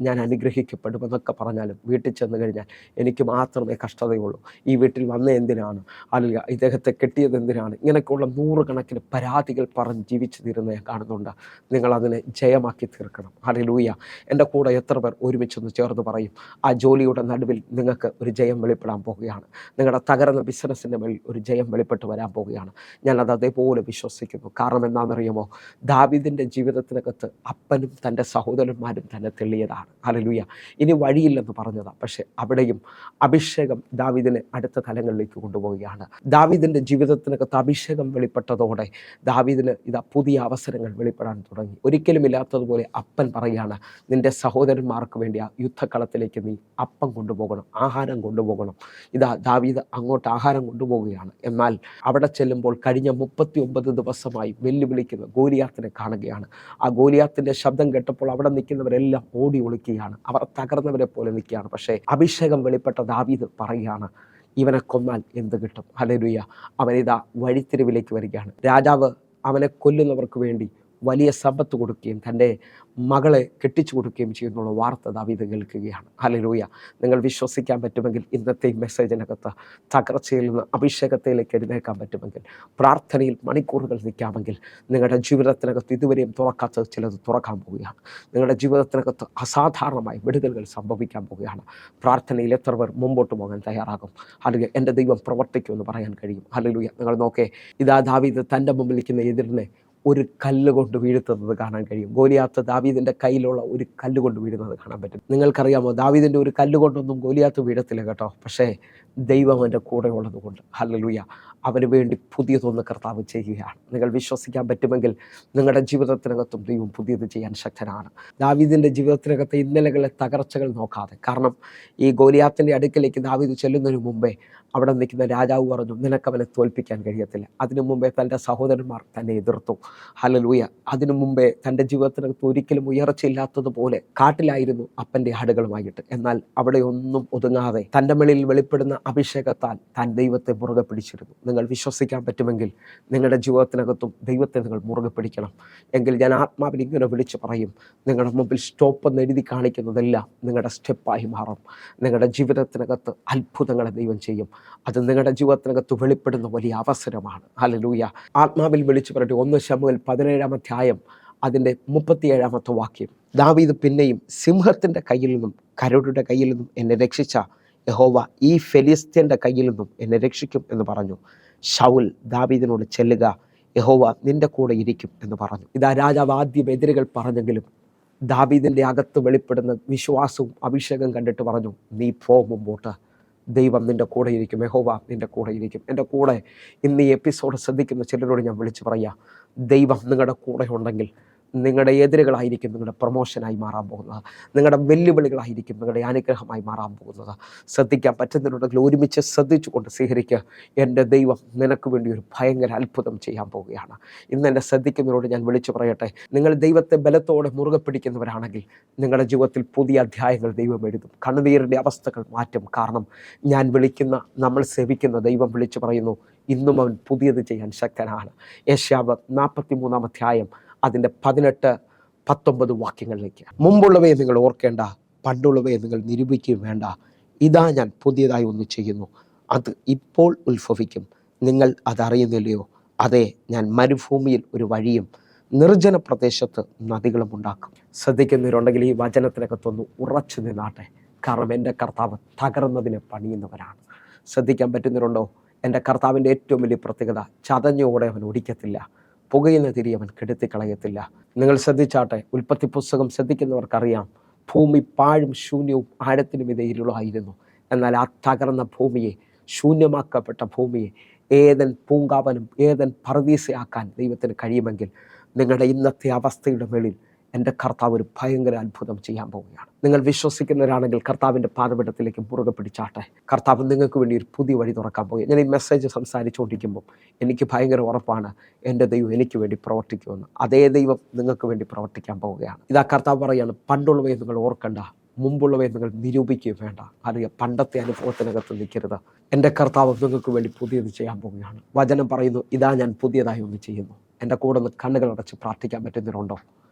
ഞാൻ അനുഗ്രഹിക്കപ്പെടുമെന്നൊക്കെ പറഞ്ഞാലും വീട്ടിൽ ചെന്ന് കഴിഞ്ഞാൽ എനിക്ക് മാത്രമേ കഷ്ടതയുള്ളൂ, ഈ വീട്ടിൽ വന്ന എന്തിനാണ്, അല്ലെങ്കിൽ ഇദ്ദേഹത്തെ കെട്ടിയത് എന്തിനാണ്, ഇങ്ങനെയൊക്കെയുള്ള 100 കണക്കിന് പരാതികൾ പറഞ്ഞ് ജീവിച്ചു തീരുന്ന ഞാൻ കാണുന്നുണ്ട്. നിങ്ങളതിനെ ജയമാക്കി തീർക്കണം. ഹല്ലേലൂയ. എൻ്റെ കൂടെ എത്ര പേർ ഒരുമിച്ചൊന്ന് ചേർന്ന് പറയും, ആ ജോലിയുടെ നടുവിൽ നിങ്ങൾക്ക് ഒരു ജയം വെളിപ്പെടാൻ പോവുകയാണ്. നിങ്ങളുടെ തകർന്ന ബിസിനസ്സിൻ്റെ മേൽ ഒരു ജയം വെളിപ്പെട്ട് വരാൻ പോവുകയാണ്. ഞാനത് അതേപോലെ വിശ്വസിക്കുന്നു. കാരണം എന്താണെന്നറിയാമോ, ദാവീദിൻ്റെ ജീവിതത്തിനകത്ത് അപ്പനും തൻ്റെ സഹോദരന്മാരും തന്നെ തെളിയതാണ്. ഹല്ലേലൂയ. ഇനി വഴിയില്ലെന്ന് പറഞ്ഞതാണ്. പക്ഷേ അവിടെയും അഭിഷേകം ദാവീദിനെ അടുത്ത തലങ്ങളിലേക്ക് കൊണ്ടുപോവുകയാണ്. ദാവീദിൻ്റെ ജീവിതത്തിനകത്ത് അഭിഷേകം വെളിപ്പെട്ടതോടെ ദാവീദിന് ഇതാ പുതിയ അവസരങ്ങൾ വെളിപ്പെടാൻ തുടങ്ങി. ഒരിക്കലും ഇല്ലാത്തതുപോലെ അപ്പൻ പറയുകയാണ്, നിൻ്റെ സഹോദരന്മാർക്ക് വേണ്ടി ആ യുദ്ധക്കളത്തിലേക്ക് നീ അപ്പം കൊണ്ടുപോകണം, ആഹാരം കൊണ്ടുപോകണം. ഇതാ ദാവീദ് അങ്ങോട്ട് ആഹാരം കൊണ്ടുപോവുകയാണ്. എന്നാൽ അവിടെ ചെല്ലുമ്പോൾ കഴിഞ്ഞ 39 ദിവസമായി വെല്ലുവിളിക്കുന്ന ഗോലിയാത്തിനെ കാണുകയാണ്. ആ ഗോലിയാത്തിൻ്റെ ശബ്ദം കേട്ടപ്പോൾ അവിടെ നിൽക്കുന്നവരെല്ലാം ഓടി ഒളിക്കുകയാണ്. അവർ തകർന്നവരെ പോലെ നിൽക്കുകയാണ്. പക്ഷേ അഭിഷേകം വെളിപ്പെട്ട ദാവീദ് പറയുകയാണ്, ഇവനെ കൊന്നാൽ എന്ത് കിട്ടും? ഹല്ലേലൂയ. അവനിതാ വഴിത്തിരിവിലേക്ക് വരികയാണ്. രാജാവ് അവനെ കൊല്ലുന്നവർക്ക് വേണ്ടി വലിയ സമ്പത്ത് കൊടുക്കുകയും തൻ്റെ മകളെ കെട്ടിച്ചു കൊടുക്കുകയും ചെയ്യുന്നുള്ള വാർത്ത ദാവീദ് കേൾക്കുകയാണ്. ഹല്ലേലൂയ. നിങ്ങൾ വിശ്വസിക്കാൻ പറ്റുമെങ്കിൽ ഇന്നത്തെ ഈ മെസ്സേജിനകത്ത് തകർച്ചയിൽ നിന്ന് അഭിഷേകത്തിലേക്ക് എഴുന്നേൽക്കാൻ പറ്റുമെങ്കിൽ, പ്രാർത്ഥനയിൽ മണിക്കൂറുകൾ നിൽക്കാമെങ്കിൽ, നിങ്ങളുടെ ജീവിതത്തിനകത്ത് ഇതുവരെയും തുറക്കാത്തത് ചിലത് തുറക്കാൻ പോവുകയാണ്. നിങ്ങളുടെ ജീവിതത്തിനകത്ത് അസാധാരണമായി വിടുതലുകൾ സംഭവിക്കാൻ പോവുകയാണ്. പ്രാർത്ഥനയിൽ എത്ര പേർ മുമ്പോട്ട് പോകാൻ തയ്യാറാകും? അല്ലെങ്കിൽ എൻ്റെ ദൈവം പ്രവർത്തിക്കുമെന്ന് പറയാൻ കഴിയും? ഹല്ലേലൂയ. നിങ്ങൾ നോക്കേ, ഇതാ ദാവീദ് തൻ്റെ മുമ്പിൽ നിൽക്കുന്ന എതിരിനെ ഒരു കല്ല് കൊണ്ട് വീഴ്ത്തുന്നത് കാണാൻ കഴിയും. ഗോലിയാത്ത് ദാവീദിൻ്റെ കയ്യിലുള്ള ഒരു കല്ല് കൊണ്ട് വീഴുന്നത് കാണാൻ പറ്റും. നിങ്ങൾക്കറിയാമോ, ദാവീദിൻ്റെ ഒരു കല്ല് കൊണ്ടൊന്നും ഗോലിയാത്ത് വീഴത്തില്ല കേട്ടോ. പക്ഷേ ദൈവം അവൻ്റെ കൂടെ ഉള്ളത് കൊണ്ട് ഹല്ലേലൂയ അവന് വേണ്ടി പുതിയതൊന്ന് കർത്താവ് ചെയ്യുകയാണ്. നിങ്ങൾ വിശ്വസിക്കാൻ പറ്റുമെങ്കിൽ നിങ്ങളുടെ ജീവിതത്തിനകത്തും ദൈവം പുതിയത് ചെയ്യാൻ ശക്തനാണ്. ദാവീദിൻ്റെ ജീവിതത്തിനകത്തെ ഇന്നലകളെ തകർച്ചകൾ നോക്കാതെ, കാരണം ഈ ഗോലിയാത്തിൻ്റെ അടുക്കലേക്ക് ദാവീദ് ചെല്ലുന്നതിന് മുമ്പേ അവിടെ നിൽക്കുന്ന രാജാവ് പറഞ്ഞു, നിനക്കവനെ തോൽപ്പിക്കാൻ കഴിയത്തില്ല. അതിനു മുമ്പേ തൻ്റെ സഹോദരന്മാർ തന്നെ എതിർത്തു. ഹല്ലേലൂയ. അതിനു മുമ്പേ തൻ്റെ ജീവിതത്തിനകത്ത് ഒരിക്കലും ഉയർച്ചയില്ലാത്തതുപോലെ കാട്ടിലായിരുന്നു അപ്പൻ്റെ ആടുകളുമായിട്ട്. എന്നാൽ അവിടെ ഒന്നും ഒതുങ്ങാതെ തൻ്റെ മേളിൽ വെളിപ്പെടുന്ന അഭിഷേകത്താൽ താൻ ദൈവത്തെ മുറുകെ പിടിച്ചിരുന്നു. നിങ്ങൾ വിശ്വസിക്കാൻ പറ്റുമെങ്കിൽ നിങ്ങളുടെ ജീവിതത്തിനകത്തും ദൈവത്തെ നിങ്ങൾ മുറുകെ പിടിക്കണം. എങ്കിൽ ഞാൻ ആത്മാവിൽ ഇങ്ങനെ വിളിച്ച് പറയും, നിങ്ങളുടെ മുമ്പിൽ സ്റ്റോപ്പ് എന്ന് എഴുതി കാണിക്കുന്നതെല്ലാം നിങ്ങളുടെ സ്റ്റെപ്പായി മാറും. നിങ്ങളുടെ ജീവിതത്തിനകത്ത് അത്ഭുതങ്ങളെ ദൈവം ചെയ്യും. അത് നിങ്ങളുടെ ജീവിതത്തിനകത്ത് വെളിപ്പെടുന്ന വലിയ അവസരമാണ്. ഹല്ലേലൂയ. ആത്മാവിൽ വിളിച്ചു പറയട്ടെ, 1 ശമൂവേൽ 17-ാം അധ്യായം അതിൻ്റെ 37-ാമത്തെ വാക്യം. ദാവീദ് പിന്നെയും, സിംഹത്തിൻ്റെ കയ്യിൽ നിന്നും കരടിയുടെ കയ്യിൽ നിന്നും എന്നെ രക്ഷിച്ച യഹോവ ഈ ഫെലിസ്ത്യൻ്റെ കയ്യിൽ നിന്നും എന്നെ രക്ഷിക്കും എന്ന് പറഞ്ഞു. ശൗൽ ദാവീദിനോട്, ചെല്ലുക, യഹോവ നിൻ്റെ കൂടെ ഇരിക്കും എന്ന് പറഞ്ഞു. ഇതാ രാജാവ് ആദ്യം എതിരുകൾ പറഞ്ഞെങ്കിലും ദാവീദിൻ്റെ അകത്ത് വെളിപ്പെടുന്ന വിശ്വാസവും അഭിഷേകം കണ്ടിട്ട് പറഞ്ഞു, നീ പോ മുമ്പോട്ട്, ദൈവം നിൻ്റെ കൂടെ ഇരിക്കും, യഹോവ നിൻ്റെ കൂടെ ഇരിക്കും. എൻ്റെ കൂടെ ഇന്ന് ഈ എപ്പിസോഡ് ശ്രദ്ധിക്കുന്ന ചിലരോട് ഞാൻ വിളിച്ചു പറയാം, ദൈവം നിങ്ങളുടെ കൂടെ ഉണ്ടെങ്കിൽ നിങ്ങളുടെ എതിരുകളായിരിക്കും നിങ്ങളുടെ പ്രൊമോഷനായി മാറാൻ പോകുന്നത്, നിങ്ങളുടെ വെല്ലുവിളികളായിരിക്കും നിങ്ങളുടെ അനുഗ്രഹമായി മാറാൻ പോകുന്നത്. ശ്രദ്ധിക്കാൻ പറ്റുന്നതിനുണ്ടെങ്കിൽ ഒരുമിച്ച് ശ്രദ്ധിച്ചുകൊണ്ട് സ്വീകരിക്കുക. എൻ്റെ ദൈവം നിനക്ക് വേണ്ടി ഒരു ഭയങ്കര അത്ഭുതം ചെയ്യാൻ പോവുകയാണ്. ഇന്ന് എന്നെ ശ്രദ്ധിക്കുന്നവരോട് ഞാൻ വിളിച്ചു പറയട്ടെ, നിങ്ങൾ ദൈവത്തെ ബലത്തോടെ മുറുകെ പിടിക്കുന്നവരാണെങ്കിൽ നിങ്ങളുടെ ജീവിതത്തിൽ പുതിയ അധ്യായങ്ങൾ ദൈവം എഴുതും. കണ്ണുനീരിൻ്റെ അവസ്ഥകൾ മാറ്റും. കാരണം ഞാൻ വിളിക്കുന്ന, നമ്മൾ സേവിക്കുന്ന ദൈവം വിളിച്ചു പറയുന്നു, ഇന്നും അവൻ പുതിയത് ചെയ്യാൻ ശക്തനാണ്. യെശയ്യാവ് 43-ാം അധ്യായം അതിൻ്റെ 18-19 വാക്യങ്ങളിലേക്ക്. മുമ്പുള്ളവയെ നിങ്ങൾ ഓർക്കേണ്ട, പണ്ടുള്ളവയെ നിങ്ങൾ നിരൂപിക്കുകയും വേണ്ട. ഇതാ ഞാൻ പുതിയതായി ഒന്ന് ചെയ്യുന്നു, അത് ഇപ്പോൾ ഉത്ഭവിക്കും, നിങ്ങൾ അതറിയുന്നില്ലയോ? അതെ, ഞാൻ മരുഭൂമിയിൽ ഒരു വഴിയും നിർജ്ജന പ്രദേശത്ത് നദികളും ഉണ്ടാക്കും. ശ്രദ്ധിക്കുന്നവരുണ്ടെങ്കിൽ ഈ വചനത്തിനകത്തൊന്ന് ഉറച്ചു നിന്നാട്ടെ. കാരണം എൻ്റെ കർത്താവ് തകർന്നതിനെ പണിയുന്നവരാണ്. ശ്രദ്ധിക്കാൻ പറ്റുന്നവരുണ്ടോ? എൻ്റെ കർത്താവിൻ്റെ ഏറ്റവും വലിയ പ്രത്യേകത, ചതഞ്ഞോടെ അവൻ ഒടിക്കത്തില്ല, പുകയുന്ന തിരി അവൻ കെടുത്തിക്കളയത്തില്ല. നിങ്ങൾ ശ്രദ്ധിച്ചാട്ടെ, ഉൽപ്പത്തി പുസ്തകം ശ്രദ്ധിക്കുന്നവർക്കറിയാം, ഭൂമി പാഴും ശൂന്യവും ആഴത്തിനും ഇത് ഇരുളായിരുന്നു. എന്നാൽ ആ തകർന്ന ഭൂമിയെ, ശൂന്യമാക്കപ്പെട്ട ഭൂമിയെ ഏതൻ പൂങ്കാവനും ഏതൻ പർദീസയാക്കാൻ ദൈവത്തിന് കഴിയുമെങ്കിൽ നിങ്ങളുടെ ഇന്നത്തെ അവസ്ഥയുടെ മേളിൽ എൻ്റെ കർത്താവ് ഒരു ഭയങ്കര അത്ഭുതം ചെയ്യാൻ പോവുകയാണ്. നിങ്ങൾ വിശ്വസിക്കുന്നവരാണെങ്കിൽ കർത്താവിൻ്റെ പാദപീഠത്തിലേക്ക് മുറുകെ പിടിച്ചാട്ടെ. കർത്താവ് നിങ്ങൾക്ക് വേണ്ടി ഒരു പുതിയ വഴി തുറക്കാൻ പോവുക. ഞാൻ ഈ മെസ്സേജ് സംസാരിച്ചുകൊണ്ടിരിക്കുമ്പോൾ എനിക്ക് ഭയങ്കര ഉറപ്പാണ്, എൻ്റെ ദൈവം എനിക്ക് വേണ്ടി പ്രവർത്തിക്കുമെന്ന്. അതേ ദൈവം നിങ്ങൾക്ക് വേണ്ടി പ്രവർത്തിക്കാൻ പോവുകയാണ്. ഇതാ കർത്താവ് പറയാണ്, പണ്ടുള്ളവയെ നിങ്ങൾ ഓർക്കണ്ട, മുമ്പുള്ളവയെ നിങ്ങൾ നിരൂപിക്കുകയും വേണ്ട. അറിയാം, പണ്ടത്തെ അനുഭവത്തിനകത്ത് നിൽക്കരുത്. എൻ്റെ കർത്താവ് നിങ്ങൾക്ക് വേണ്ടി പുതിയത് ചെയ്യാൻ പോവുകയാണ്. വചനം പറയുന്നു, ഇതാ ഞാൻ പുതിയതായി ഒന്ന് ചെയ്യുന്നു. എൻ്റെ കൂടെ ഒന്ന് കണ്ണുകളടച്ച് പ്രാർത്ഥിക്കാൻ പറ്റുന്നവരുണ്ടോ?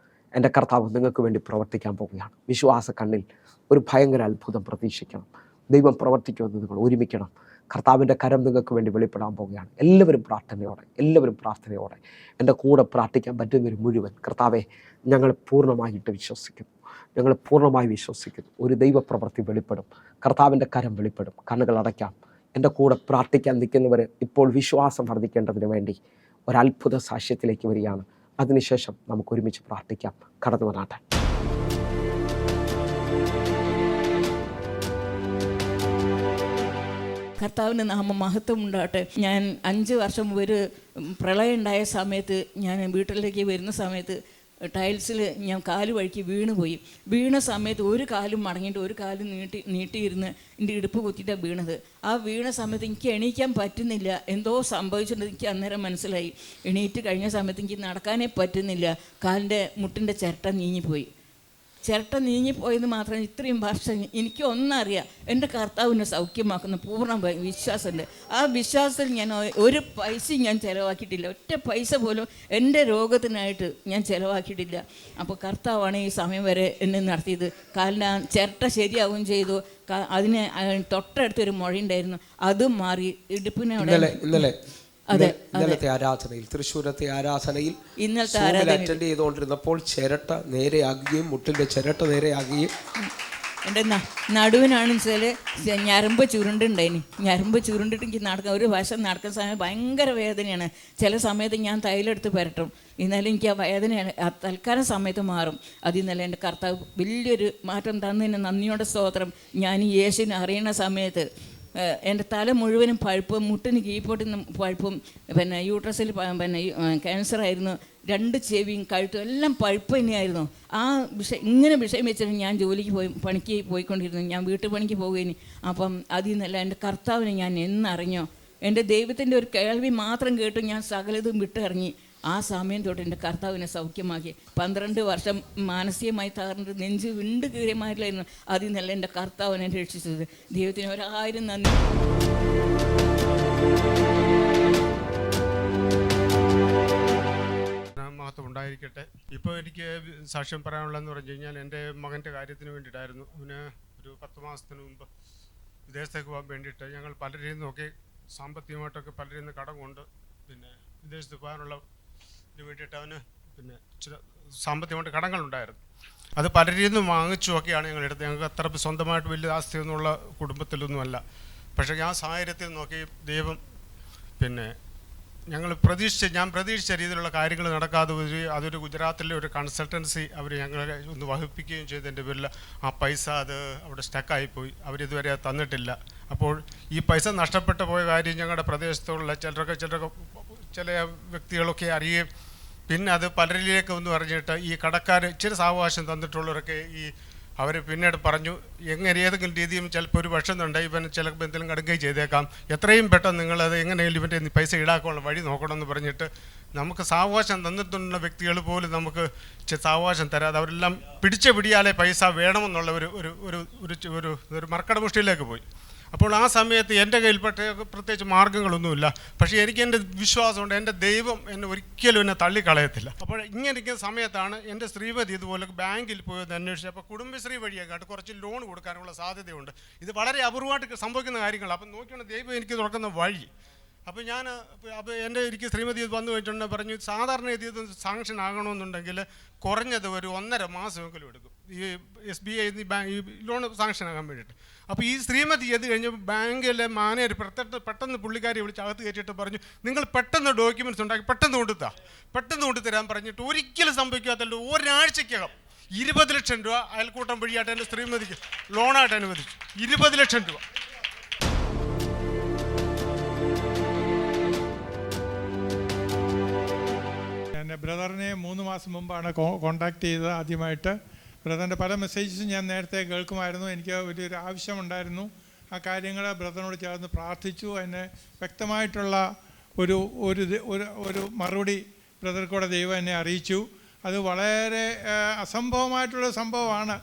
എൻ്റെ കർത്താവ് നിങ്ങൾക്ക് വേണ്ടി പ്രവർത്തിക്കാൻ പോവുകയാണ്. വിശ്വാസ കണ്ണിൽ ഒരു ഭയങ്കര അത്ഭുതം പ്രതീക്ഷിക്കണം. ദൈവം പ്രവർത്തിക്കുമെന്ന് നിങ്ങൾ ഒരുമിക്കണം. കർത്താവിൻ്റെ കരം നിങ്ങൾക്ക് വേണ്ടി വെളിപ്പെടാൻ പോവുകയാണ്. എല്ലാവരും പ്രാർത്ഥനയോടെ എൻ്റെ കൂടെ പ്രാർത്ഥിക്കാൻ പറ്റുന്നൊരു മുഴുവൻ, കർത്താവെ ഞങ്ങൾ പൂർണ്ണമായിട്ട് വിശ്വസിക്കുന്നു, ഒരു ദൈവപ്രവൃത്തി വെളിപ്പെടും, കർത്താവിൻ്റെ കരം വെളിപ്പെടും. കണ്ണുകൾ അടയ്ക്കാം. എൻ്റെ കൂടെ പ്രാർത്ഥിക്കാൻ നിൽക്കുന്നവർ ഇപ്പോൾ വിശ്വാസം വർദ്ധിക്കേണ്ടതിന് വേണ്ടി ഒരത്ഭുത സാക്ഷ്യത്തിലേക്ക് വരികയാണ്. അതിനുശേഷം നമുക്ക് ഒരുമിച്ച് പ്രാർത്ഥിക്കാം. കടന്നു വന്നാട്ടെ. കർത്താവിൻ്റെ നാമം മഹത്വം ഉണ്ടാകട്ടെ. ഞാൻ 5 വർഷം ഒരു പ്രളയം ഉണ്ടായ സമയത്ത്, ഞാൻ വീട്ടിലേക്ക് വരുന്ന സമയത്ത് ടൈൽസിൽ ഞാൻ കാല് വഴിക്ക് വീണ സമയത്ത് ഒരു കാലും മടങ്ങിയിട്ട് ഒരു കാലും നീട്ടിയിരുന്ന് എൻ്റെ ഇടുപ്പ് കുത്തിയിട്ടാണ് വീണത്. ആ വീണ സമയത്ത് എനിക്ക് എണീക്കാൻ പറ്റുന്നില്ല, എന്തോ സംഭവിച്ചിട്ടുണ്ട് എനിക്ക് അന്നേരം മനസ്സിലായി. എണീറ്റ് കഴിഞ്ഞ സമയത്ത് എനിക്ക് നടക്കാനേ പറ്റുന്നില്ല. കാലിൻ്റെ മുട്ടിൻ്റെ ചിരട്ട നീങ്ങിപ്പോയെന്ന് മാത്രം ഇത്രയും വർഷം എനിക്ക് ഒന്നറിയാം, എൻ്റെ കർത്താവിനെ സൗഖ്യമാക്കുന്ന പൂർണ്ണ വിശ്വാസമുണ്ട്. ആ വിശ്വാസത്തിൽ ഞാൻ ഒരു പൈസയും ഞാൻ ചിലവാക്കിയിട്ടില്ല. ഒറ്റ പൈസ പോലും എൻ്റെ രോഗത്തിനായിട്ട് ഞാൻ ചിലവാക്കിയിട്ടില്ല. അപ്പോൾ കർത്താവാണ് ഈ സമയം വരെ എന്നെ നടത്തിയത്. കാലിന് ചിരട്ട ശരിയാവുകയും ചെയ്തു. അതിന് തൊട്ടടുത്തൊരു മുഴയുണ്ടായിരുന്നു, അതും മാറി. ഇടുപ്പിനെ ഇന്നലത്തെ ആരാധനയിൽ, തൃശ്ശൂരത്തെ ആരാധനയിൽ അറ്റൻഡ് ചെയ്തുകൊണ്ടിരുന്നപ്പോൾ ചിരട്ട നേരെയാകുകയും മുട്ടിൻ്റെ ചിരട്ട നേരെയാകുകയും എൻ്റെ നടുവിനാണെന്ന് വെച്ചാൽ ഞരമ്പ് ചുരുണ്ടുണ്ടായിന്. ഞരമ്പ് ചുരുണ്ടിട്ട് എനിക്ക് നടക്കാൻ, ഒരു വശം നടക്കുന്ന സമയം ഭയങ്കര വേദനയാണ്. ചില സമയത്ത് ഞാൻ തൈലെടുത്ത് പുരട്ടും, എന്നാലും എനിക്ക് ആ വേദനയാണ് തൽക്കാലം സമയത്ത് മാറും. അതിൽ നിന്നല്ല എൻ്റെ കർത്താവ് വലിയൊരു മാറ്റം തന്നതിന് നന്ദിയോടെ സ്തോത്രം. ഞാൻ ഈ യേശുവിനെ അറിയണ സമയത്ത് എൻ്റെ തല മുഴുവനും പഴുപ്പും, മുട്ടിന് കീഴ്പോട്ടിന് പഴുപ്പും, പിന്നെ യൂട്രസിൽ പിന്നെ ക്യാൻസറായിരുന്നു, 2 ചെവിയും കഴുത്തും എല്ലാം പഴുപ്പ് തന്നെയായിരുന്നു. ആ ഇങ്ങനെ വിഷയം വെച്ചിട്ട് ഞാൻ പണിക്ക് പോയിക്കൊണ്ടിരുന്നു. ഞാൻ വീട്ടുപണിക്ക് പോവുകയും. അപ്പം അതിൽ നിന്നല്ല എൻ്റെ കർത്താവിനെ ഞാൻ എന്നറിഞ്ഞോ, എൻ്റെ ദൈവത്തിൻ്റെ ഒരു കേൾവി മാത്രം കേട്ടു ഞാൻ സകലതും വിട്ടിറങ്ങി. ആ സമയം തൊട്ട് എൻ്റെ കർത്താവിനെ സൗഖ്യമാക്കി. 12 വർഷം മാനസികമായി തകർന്നിട്ട് നെഞ്ച് വിണ്ട് കീറിയമാരില്ലായിരുന്നു. അതിൽ നിന്നല്ല എൻ്റെ കർത്താവിനെ രക്ഷിച്ചത്. ദൈവത്തിന് 1000 നന്ദി. മഹത്വം ഉണ്ടായിരിക്കട്ടെ. ഇപ്പോൾ എനിക്ക് സാക്ഷ്യം പറയാനുള്ളതെന്ന് പറഞ്ഞു കഴിഞ്ഞാൽ, എൻ്റെ മകൻ്റെ കാര്യത്തിന് വേണ്ടിയിട്ടായിരുന്നു. അവന് ഒരു 10 മാസത്തിന് മുമ്പ് വിദേശത്തേക്ക് പോകാൻ വേണ്ടിയിട്ട് ഞങ്ങൾ പലരെയും നോക്കി, സാമ്പത്തികമായിട്ടൊക്കെ പലരിൽ നിന്ന് കടം കൊണ്ട് പിന്നെ വിദേശത്ത് പോകാനുള്ള വേണ്ടിയിട്ട് അവന് പിന്നെ ചില സാമ്പത്തികമായിട്ട് കടങ്ങളുണ്ടായിരുന്നു. അത് പലരിൽ നിന്നും വാങ്ങിച്ചു നോക്കിയാണ് ഞങ്ങൾ എടുത്തത്. ഞങ്ങൾക്ക് അത്ര സ്വന്തമായിട്ട് വലിയ ഞാൻ പ്രതീക്ഷിച്ച രീതിയിലുള്ള കാര്യങ്ങൾ നടക്കാതെ അതൊരു ഗുജറാത്തിലെ ഒരു കൺസൾട്ടൻസി അവർ ഞങ്ങളെ ഒന്ന് വഹിപ്പിക്കുകയും ചെയ്തു. എൻ്റെ പേരിൽ ആ പൈസ അത് അവിടെ സ്റ്റക്കായിപ്പോയി, അവരിതുവരെ അത് തന്നിട്ടില്ല. അപ്പോൾ ഈ പൈസ നഷ്ടപ്പെട്ടു പോയ കാര്യം ഞങ്ങളുടെ പ്രദേശത്തുള്ള ചില വ്യക്തികളൊക്കെ അറിയുകയും പിന്നെ അത് പലരിലേക്ക് ഒന്ന് പറഞ്ഞിട്ട് ഈ കടക്കാർ ഇച്ചിരി സാവകാശം തന്നിട്ടുള്ളവരൊക്കെ അവർ പിന്നീട് പറഞ്ഞു, ഏതെങ്കിലും രീതിയും ചിലപ്പോൾ ഒരു വർഷം ഉണ്ടായി ഇവൻ ചിലപ്പോൾ എന്തെങ്കിലും കടുകയും ചെയ്തേക്കാം, എത്രയും പെട്ടെന്ന് നിങ്ങളത് എങ്ങനെയും ഇവൻ്റെ പൈസ ഈടാക്കാനുള്ള വഴി നോക്കണമെന്ന് പറഞ്ഞിട്ട് നമുക്ക് സാവകാശം തന്നിട്ടുള്ള വ്യക്തികൾ പോലും നമുക്ക് സാവകാശം തരാതെ അവരെല്ലാം പിടിച്ച പിടിയാലെ പൈസ വേണമെന്നുള്ള ഒരു മർക്കടമുഷ്ടിയിലേക്ക് പോയി. അപ്പോൾ ആ സമയത്ത് എൻ്റെ കയ്യിൽ പ്രത്യേകിച്ച് മാർഗ്ഗങ്ങളൊന്നുമില്ല. പക്ഷേ എനിക്ക് എൻ്റെ വിശ്വാസമുണ്ട്, എൻ്റെ ദൈവം എന്നെ ഒരിക്കലും എന്നെ തള്ളിക്കളയത്തില്ല. അപ്പോൾ ഇരിക്കുന്ന സമയത്താണ് എൻ്റെ ശ്രീമതി ഇതുപോലെ ബാങ്കിൽ പോയത് അന്വേഷിച്ചത്. അപ്പോൾ കുടുംബശ്രീ വഴിയൊക്കെ കുറച്ച് ലോൺ കൊടുക്കാനുള്ള സാധ്യതയുണ്ട്. ഇത് വളരെ അപൂർവമായിട്ട് സംഭവിക്കുന്ന കാര്യങ്ങളാണ്. അപ്പം നോക്കിയാണ് ദൈവം എനിക്ക് തുറക്കുന്ന വഴി. അപ്പോൾ എനിക്ക് ശ്രീമതി വന്നു കഴിഞ്ഞിട്ടുണ്ടെങ്കിൽ പറഞ്ഞു, സാധാരണ ഇത് സാങ്ഷൻ ആകണമെന്നുണ്ടെങ്കിൽ കുറഞ്ഞത് ഒരു 1.5 മാസമെങ്കിലും എടുക്കും ഈ SBI ഈ ലോൺ സാങ്ഷൻ ആകാൻ വേണ്ടിയിട്ട്. അപ്പോൾ ഈ ശ്രീമതി ചെയ്ത് കഴിഞ്ഞപ്പോൾ ബാങ്കിലെ മാനേജർ പെട്ടെന്ന് പുള്ളിക്കാരി വിളിച്ച് അകത്ത് കയറ്റിയിട്ട് പറഞ്ഞു, നിങ്ങൾ പെട്ടെന്ന് ഡോക്യുമെൻറ്റ്സ് ഉണ്ടാക്കി പെട്ടെന്ന് കൊണ്ടുതരാൻ പറഞ്ഞിട്ട് ഒരിക്കലും സംഭവിക്കാത്തല്ലോ. ഒരാഴ്ചക്കകം 20 ലക്ഷം രൂപ അയൽക്കൂട്ടം വഴിയായിട്ട് എൻ്റെ ശ്രീമതിക്ക് ലോണായിട്ട് അനുവദിച്ചു. 20 ലക്ഷം രൂപ. എൻ്റെ ബ്രദറിനെ 3 മാസം മുമ്പാണ് കോൺടാക്ട് ചെയ്തത് ആദ്യമായിട്ട്. ബ്രദറിൻ്റെ പല മെസ്സേജസും ഞാൻ നേരത്തെ കേൾക്കുമായിരുന്നു. എനിക്ക് വലിയൊരു ആവശ്യമുണ്ടായിരുന്നു. ആ കാര്യങ്ങൾ ബ്രദറിനോട് ചേർന്ന് പ്രാർത്ഥിച്ചു. അതിന് വ്യക്തമായിട്ടുള്ള ഒരു മറുപടി ബ്രദർക്കൂടെ ദൈവം എന്നെ അറിയിച്ചു. അത് വളരെ അസംഭവമായിട്ടുള്ള സംഭവമാണ്.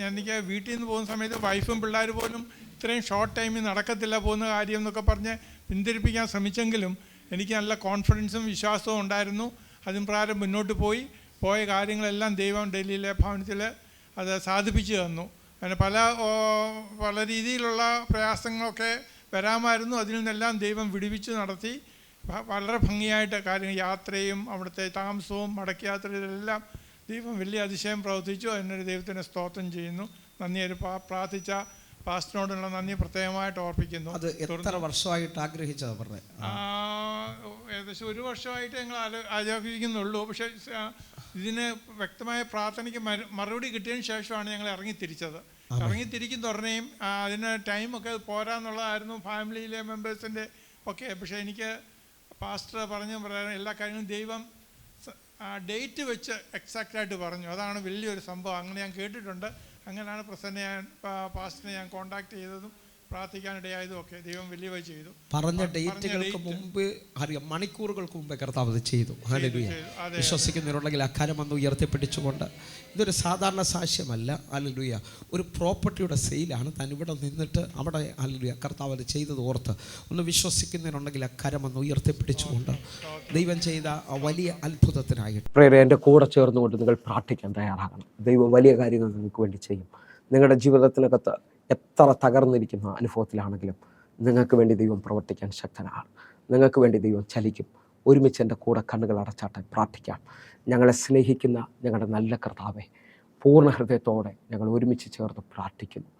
എനിക്ക് വീട്ടിൽ നിന്ന് പോകുന്ന സമയത്ത് വൈഫും പിള്ളേർ പോലും ഇത്രയും ഷോർട്ട് ടൈമിൽ നടക്കത്തില്ല പോകുന്ന കാര്യം എന്നൊക്കെ പറഞ്ഞ് പിന്തിരിപ്പിക്കാൻ ശ്രമിച്ചെങ്കിലും എനിക്ക് നല്ല കോൺഫിഡൻസും വിശ്വാസവും ഉണ്ടായിരുന്നു. അതിന് പ്രകാരം മുന്നോട്ട് പോയ കാര്യങ്ങളെല്ലാം ദൈവം ഡൽഹിയിലെ ഭവനത്തിൽ അത് സാധിപ്പിച്ചു തന്നു. അങ്ങനെ പല രീതിയിലുള്ള പ്രയാസങ്ങളൊക്കെ വരാമായിരുന്നു. അതിൽ നിന്നെല്ലാം ദൈവം വിടുവിച്ച് നടത്തി. വളരെ ഭംഗിയായിട്ട് കാര്യങ്ങൾ, യാത്രയും അവിടുത്തെ താമസവും മടക്കി യാത്രയിലെല്ലാം ദൈവം വലിയ അതിശയം പ്രവർത്തിച്ചു. അതിനൊരു ദൈവത്തിന് സ്തോത്രം ചെയ്യുന്നു. നന്ദി പ്രാർത്ഥിച്ച പാസ്റ്ററിനോടുള്ള നന്ദി പ്രത്യേകമായിട്ട് ഓർപ്പിക്കുന്നു. അത് എത്ര വർഷമായിട്ട് ആഗ്രഹിച്ചത് പറഞ്ഞത്? ഏകദേശം 1 വർഷമായിട്ട് ഞങ്ങൾ ആഗ്രഹിക്കുന്നുള്ളൂ. പക്ഷേ ഇതിന് വ്യക്തമായ പ്രാർത്ഥനയ്ക്ക് മറുപടി കിട്ടിയതിന് ശേഷമാണ് ഞങ്ങൾ ഇറങ്ങിത്തിരിച്ചത്. ഇറങ്ങിത്തിരിക്കുന്ന ഉടനെയും അതിന് ടൈമൊക്കെ പോരാന്നുള്ളതായിരുന്നു ഫാമിലിയിലെ മെമ്പേഴ്സിൻ്റെ ഒക്കെ. പക്ഷേ എനിക്ക് പാസ്റ്റർ പറയാൻ എല്ലാ കാര്യങ്ങളും ദൈവം ഡേറ്റ് വെച്ച് എക്സാക്റ്റായിട്ട് പറഞ്ഞു. അതാണ് വലിയൊരു സംഭവം. അങ്ങനെ ഞാൻ കേട്ടിട്ടുണ്ട്. അങ്ങനെയാണ് പാസ്റ്ററിനെ ഞാൻ കോൺടാക്ട് ചെയ്തതും പ്രാർത്ഥിക്കാനിടയായതും ഒക്കെ. ദൈവം വലിയ ചെയ്തു. പറഞ്ഞ ഡേറ്റുകൾക്ക് മുമ്പ് അറിയാം, മണിക്കൂറുകൾക്ക് മുമ്പേ കർത്താവ് അത് ചെയ്തു. ഹല്ലേലൂയ. വിശ്വസിക്കുന്നവരുണ്ടെങ്കിൽ അക്കാര്യം വന്ന് ഉയർത്തിപ്പിടിച്ചുകൊണ്ട്, ഇതൊരു സാധാരണ സാക്ഷ്യമല്ല. ഹല്ലേലൂയ. ഒരു പ്രോപ്പർട്ടിയുടെ സെയിലാണ്. താൻ ഇവിടെ നിന്നിട്ട് അവിടെ ഹല്ലേലൂയ കർത്താവ് അത് ചെയ്തത് ഓർത്ത് ഒന്ന് വിശ്വസിക്കുന്നവരുണ്ടെങ്കിൽ അക്കാര്യം വന്ന് ഉയർത്തിപ്പിടിച്ചുകൊണ്ട് ദൈവം ചെയ്ത വലിയ അത്ഭുതത്തിനായിട്ട് പ്രേരെ എൻ്റെ കൂടെ ചേർന്നുകൊണ്ട് നിങ്ങൾ പ്രാർത്ഥിക്കാൻ തയ്യാറാകണം. ദൈവം വലിയ കാര്യങ്ങൾ നിങ്ങൾക്ക് വേണ്ടി ചെയ്യും. നിങ്ങളുടെ ജീവിതത്തിനകത്ത് എത്ര തകർന്നിരിക്കുന്ന അനുഭവത്തിലാണെങ്കിലും നിങ്ങൾക്ക് വേണ്ടി ദൈവം പ്രവർത്തിക്കാൻ ശക്തനാണ്. നിങ്ങൾക്ക് വേണ്ടി ദൈവം ചലിക്കും. ഒരുമിച്ച് എൻ്റെ കൂടെ കണ്ണുകൾ അടച്ചാട്ടെ, പ്രാർത്ഥിക്കാം. ഞങ്ങളെ സ്നേഹിക്കുന്ന ഞങ്ങളുടെ നല്ല കർത്താവെ, പൂർണ്ണ ഹൃദയത്തോടെ ഞങ്ങൾ ഒരുമിച്ച് ചേർന്ന് പ്രാർത്ഥിക്കുന്നു.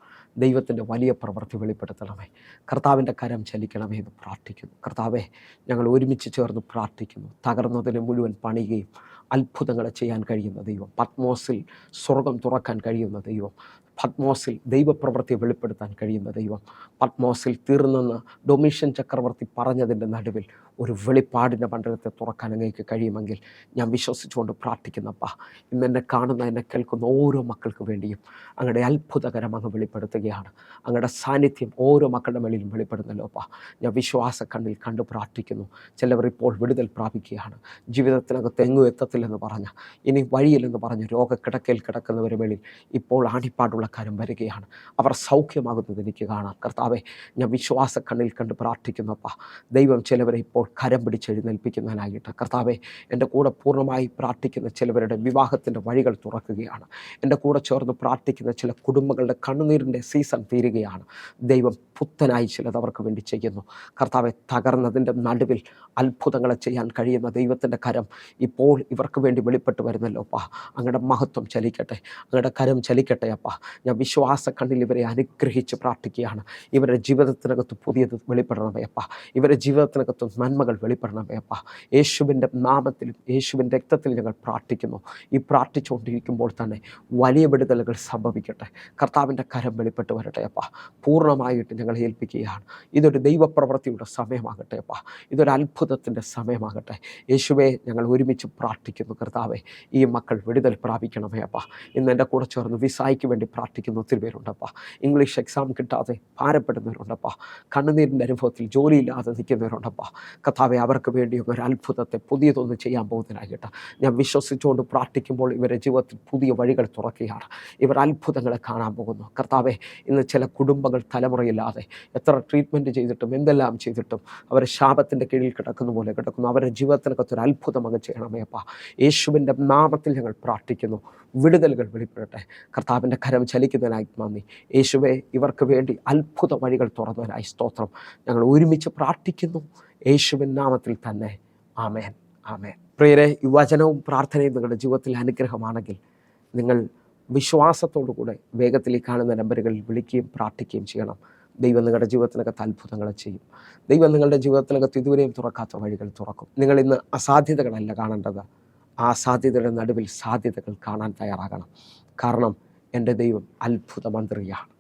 ദൈവത്തിൻ്റെ വലിയ പ്രവൃത്തി വെളിപ്പെടുത്തണമേ. കർത്താവിൻ്റെ കരം ചലിക്കണമേ എന്ന് പ്രാർത്ഥിക്കുന്നു. കർത്താവെ, ഞങ്ങൾ ഒരുമിച്ച് ചേർന്ന് പ്രാർത്ഥിക്കുന്നു. തകർന്നതിനെ മുഴുവൻ പണിയുകയും അത്ഭുതങ്ങളെ ചെയ്യാൻ കഴിയുന്ന ദൈവം, പത്മോസിൽ സ്വർഗം തുറക്കാൻ കഴിയുന്ന ദൈവം, പത്മോസിൽ ദൈവപ്രവൃത്തി വെളിപ്പെടുത്താൻ കഴിയുന്ന ദൈവം, പത്മോസിൽ തീർന്നെന്ന് ഡൊമീഷ്യൻ ചക്രവർത്തി പറഞ്ഞതിൻ്റെ നടുവിൽ ഒരു വെളിപ്പാടിൻ്റെ മണ്ഡലത്തെ തുറക്കാൻ അങ്ങേക്ക് കഴിയുമെങ്കിൽ ഞാൻ വിശ്വസിച്ചുകൊണ്ട് പ്രാർത്ഥിക്കുന്നപ്പാ, ഇന്ന് എന്നെ കാണുന്ന എന്നെ കേൾക്കുന്ന ഓരോ മക്കൾക്ക് വേണ്ടിയും അങ്ങയുടെ അത്ഭുതകരം അങ്ങ് വെളിപ്പെടുത്തുകയാണ്. അങ്ങയുടെ സാന്നിധ്യം ഓരോ മക്കളുടെ മേളിലും വെളിപ്പെടുന്നല്ലോപ്പാ. ഞാൻ വിശ്വാസ കണ്ണിൽ കണ്ടു പ്രാർത്ഥിക്കുന്നു. ചിലവർ ഇപ്പോൾ വിടുതൽ പ്രാപിക്കുകയാണ്. ജീവിതത്തിനകത്ത് എങ്ങും എത്തത്തില്ലെന്ന് പറഞ്ഞ, ഇനി വഴിയില്ലെന്ന് പറഞ്ഞ് രോഗക്കിടക്കയിൽ കിടക്കുന്നവരുടെ മേളിൽ ഇപ്പോൾ ആണിപ്പാടുള്ള കാര്യം വരികയാണ്. അവർ സൗഖ്യമാകുന്നത് എനിക്ക് കാണാം. കർത്താവെ, ഞാൻ വിശ്വാസ കണ്ണിൽ കണ്ട് പ്രാർത്ഥിക്കുന്നപ്പാ, ദൈവം ചിലവരെ ഇപ്പോൾ കരം പിടിച്ചെഴുന്നേൽപ്പിക്കുന്നതിനായിട്ട്. കർത്താവെ, എൻ്റെ കൂടെ പൂർണ്ണമായി പ്രാർത്ഥിക്കുന്ന ചിലവരുടെ വിവാഹത്തിൻ്റെ വഴികൾ തുറക്കുകയാണ്. എൻ്റെ കൂടെ ചേർന്ന് പ്രാർത്ഥിക്കുന്ന ചില കുടുംബങ്ങളുടെ കണ്ണുനീരിൻ്റെ സീസൺ തീരുകയാണ്. ദൈവം പുത്തനായി ചിലത് അവർക്ക് വേണ്ടി ചെയ്യുന്നു. കർത്താവെ, തകർന്നതിൻ്റെ നടുവിൽ അത്ഭുതങ്ങളെ ചെയ്യാൻ കഴിയുന്ന ദൈവത്തിൻ്റെ കരം ഇപ്പോൾ ഇവർ ഇവർക്ക് വേണ്ടി വെളിപ്പെട്ട് വരുന്നല്ലോ അപ്പാ. അങ്ങയുടെ മഹത്വം ചലിക്കട്ടെ, അങ്ങയുടെ കരം ചലിക്കട്ടെ അപ്പാ. ഞാൻ വിശ്വാസ കണ്ണിൽ ഇവരെ അനുഗ്രഹിച്ച് പ്രാർത്ഥിക്കുകയാണ്. ഇവരുടെ ജീവിതത്തിനകത്ത് പുതിയത് വെളിപ്പെടണമേ അപ്പാ. ഇവരുടെ ജീവിതത്തിനകത്ത് നന്മകൾ വെളിപ്പെടണമേ അപ്പാ. യേശുവിൻ്റെ നാമത്തിലും യേശുവിൻ്റെ രക്തത്തിൽ ഞങ്ങൾ പ്രാർത്ഥിക്കുന്നു. ഈ പ്രാർത്ഥിച്ചുകൊണ്ടിരിക്കുമ്പോൾ തന്നെ വലിയ വിടുതലുകൾ സംഭവിക്കട്ടെ. കർത്താവിൻ്റെ കരം വെളിപ്പെട്ട് വരട്ടെ അപ്പാ. പൂർണ്ണമായിട്ട് ഞങ്ങൾ ഏൽപ്പിക്കുകയാണ്. ഇതൊരു ദൈവപ്രവൃത്തിയുടെ സമയമാകട്ടെ അപ്പാ. ഇതൊരു അത്ഭുതത്തിൻ്റെ സമയമാകട്ടെ. യേശുവേ, ഞങ്ങൾ ഒരുമിച്ച് പ്രാർത്ഥിക്കുന്നു. കർത്താവേ, ഈ മക്കൾ വിടുതൽ പ്രാപിക്കണമേ അപ്പാ. ഇന്ന് എൻ്റെ കൂടെ ചേർന്ന് വിസായ്ക്ക് വേണ്ടി പ്രാർത്ഥിക്കുന്ന ഒത്തിരി പേരുണ്ടപ്പാ. ഇംഗ്ലീഷ് എക്സാം കിട്ടാതെ ഭാരപ്പെടുന്നവരുണ്ടപ്പാ. കണ്ണുനീരിൻ്റെ അനുഭവത്തിൽ ജോലിയില്ലാതെ നിൽക്കുന്നവരുണ്ടപ്പാ. കർത്താവേ, അവർക്ക് വേണ്ടി ഒരു അത്ഭുതത്തെ പുതിയതൊന്നും ചെയ്യാൻ പോകുന്നതിനായിട്ട് ഞാൻ വിശ്വസിച്ചുകൊണ്ട് പ്രാർത്ഥിക്കുമ്പോൾ ഇവരുടെ ജീവിതത്തിൽ പുതിയ വഴികൾ തുറക്കുകയാണ്. ഇവർ അത്ഭുതങ്ങളെ കാണാൻ പോകുന്നു. കർത്താവേ, ഇന്ന് ചില കുടുംബങ്ങൾ തലമുറയില്ലാതെ എത്ര ട്രീറ്റ്മെൻറ്റ് ചെയ്തിട്ടും എന്തെല്ലാം ചെയ്തിട്ടും അവർ ശാപത്തിൻ്റെ കീഴിൽ കിടക്കുന്ന പോലെ കിടക്കുന്നു. അവരുടെ ജീവിതത്തിനകത്തൊരു അത്ഭുതം അങ്ങ് ചെയ്യണമേ അപ്പാ. യേശുവിൻ്റെ നാമത്തിൽ ഞങ്ങൾ പ്രാർത്ഥിക്കുന്നു. വിടുതലുകൾ വെളിപ്പെടട്ടെ. കർത്താവിൻ്റെ കരം ചലിക്കുന്നതിനായി നന്ദി. യേശുവേ, ഇവർക്ക് വേണ്ടി അത്ഭുത വഴികൾ തുറന്നതിനായി സ്തോത്രം. ഞങ്ങൾ ഒരുമിച്ച് പ്രാർത്ഥിക്കുന്നു യേശുവിൻ നാമത്തിൽ തന്നെ. ആമേൻ, ആമേൻ. പ്രിയരെ, ഈ വചനവും പ്രാർത്ഥനയും നിങ്ങളുടെ ജീവിതത്തിൽ അനുഗ്രഹമാണെങ്കിൽ നിങ്ങൾ വിശ്വാസത്തോടുകൂടെ വേഗത്തിൽ ഈ കാണുന്ന നമ്പറുകളിൽ വിളിക്കുകയും പ്രാർത്ഥിക്കുകയും ചെയ്യണം. ദൈവം നിങ്ങളുടെ ജീവിതത്തിനകത്ത് അത്ഭുതങ്ങൾ ചെയ്യും. ദൈവം നിങ്ങളുടെ ജീവിതത്തിനകത്ത് ഇതുവരെയും തുറക്കാത്ത വഴികൾ തുറക്കും. നിങ്ങൾ ഇന്ന് അസാധ്യതകളല്ല കാണേണ്ടത്, ആ സാധ്യതയുടെ നടുവിൽ സാധ്യതകൾ കാണാൻ തയ്യാറാകണം. കാരണം എൻ്റെ ദൈവം അത്ഭുത മന്ത്രിയാണ്.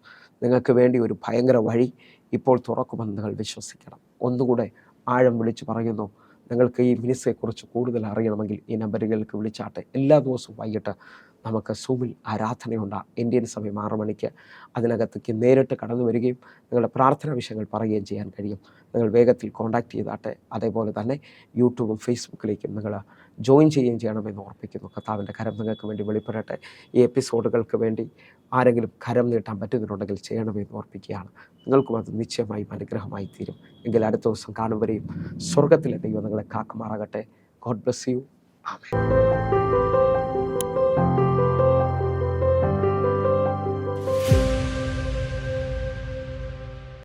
നിങ്ങൾക്ക് വേണ്ടി ഒരു ഭയങ്കര വഴി ഇപ്പോൾ തുറക്കുമെന്ന് നിങ്ങൾ വിശ്വസിക്കണം. ഒന്നുകൂടെ ആഴം വിളിച്ച് പറയുന്നു, നിങ്ങൾക്ക് ഈ മിനിസ്ട്രിയെക്കുറിച്ച് കൂടുതൽ അറിയണമെങ്കിൽ ഈ നമ്പറുകളിലേക്ക് വിളിച്ചാട്ടെ. എല്ലാ ദിവസവും വൈകിട്ട് നമുക്ക് സൂമിൽ ആരാധനയുണ്ട്. ഇന്ത്യൻ സമയം 6 മണിക്ക്. അതിനകത്തേക്ക് നേരിട്ട് കടന്നു വരികയും നിങ്ങളുടെ പ്രാർത്ഥനാ വിഷയങ്ങൾ പറയുകയും ചെയ്യാൻ കഴിയും. നിങ്ങൾ വേഗത്തിൽ കോൺടാക്റ്റ് ചെയ്താട്ടെ. അതേപോലെ തന്നെ യൂട്യൂബും ഫേസ്ബുക്കിലേക്കും നിങ്ങൾ ജോയിൻ ചെയ്യുകയും ചെയ്യണമെന്ന് ഓർപ്പിക്കുന്നു. കർത്താവിൻ്റെ കരം നിങ്ങൾക്ക് വേണ്ടി വെളിപ്പെടട്ടെ. ഈ എപ്പിസോഡുകൾക്ക് വേണ്ടി ആരെങ്കിലും കരം നീട്ടാൻ പറ്റുന്നുണ്ടെങ്കിൽ ചെയ്യണമെന്ന് ഓർപ്പിക്കുകയാണ്. നിങ്ങൾക്കും അത് നിശ്ചയമായും അനുഗ്രഹമായി തീരും. എങ്കിൽ അടുത്ത ദിവസം കാണും വരെയും സ്വർഗത്തിലെ ദൈവം നിങ്ങളെ കാക്കുമാറാകട്ടെ. God bless you. ആമേൻ.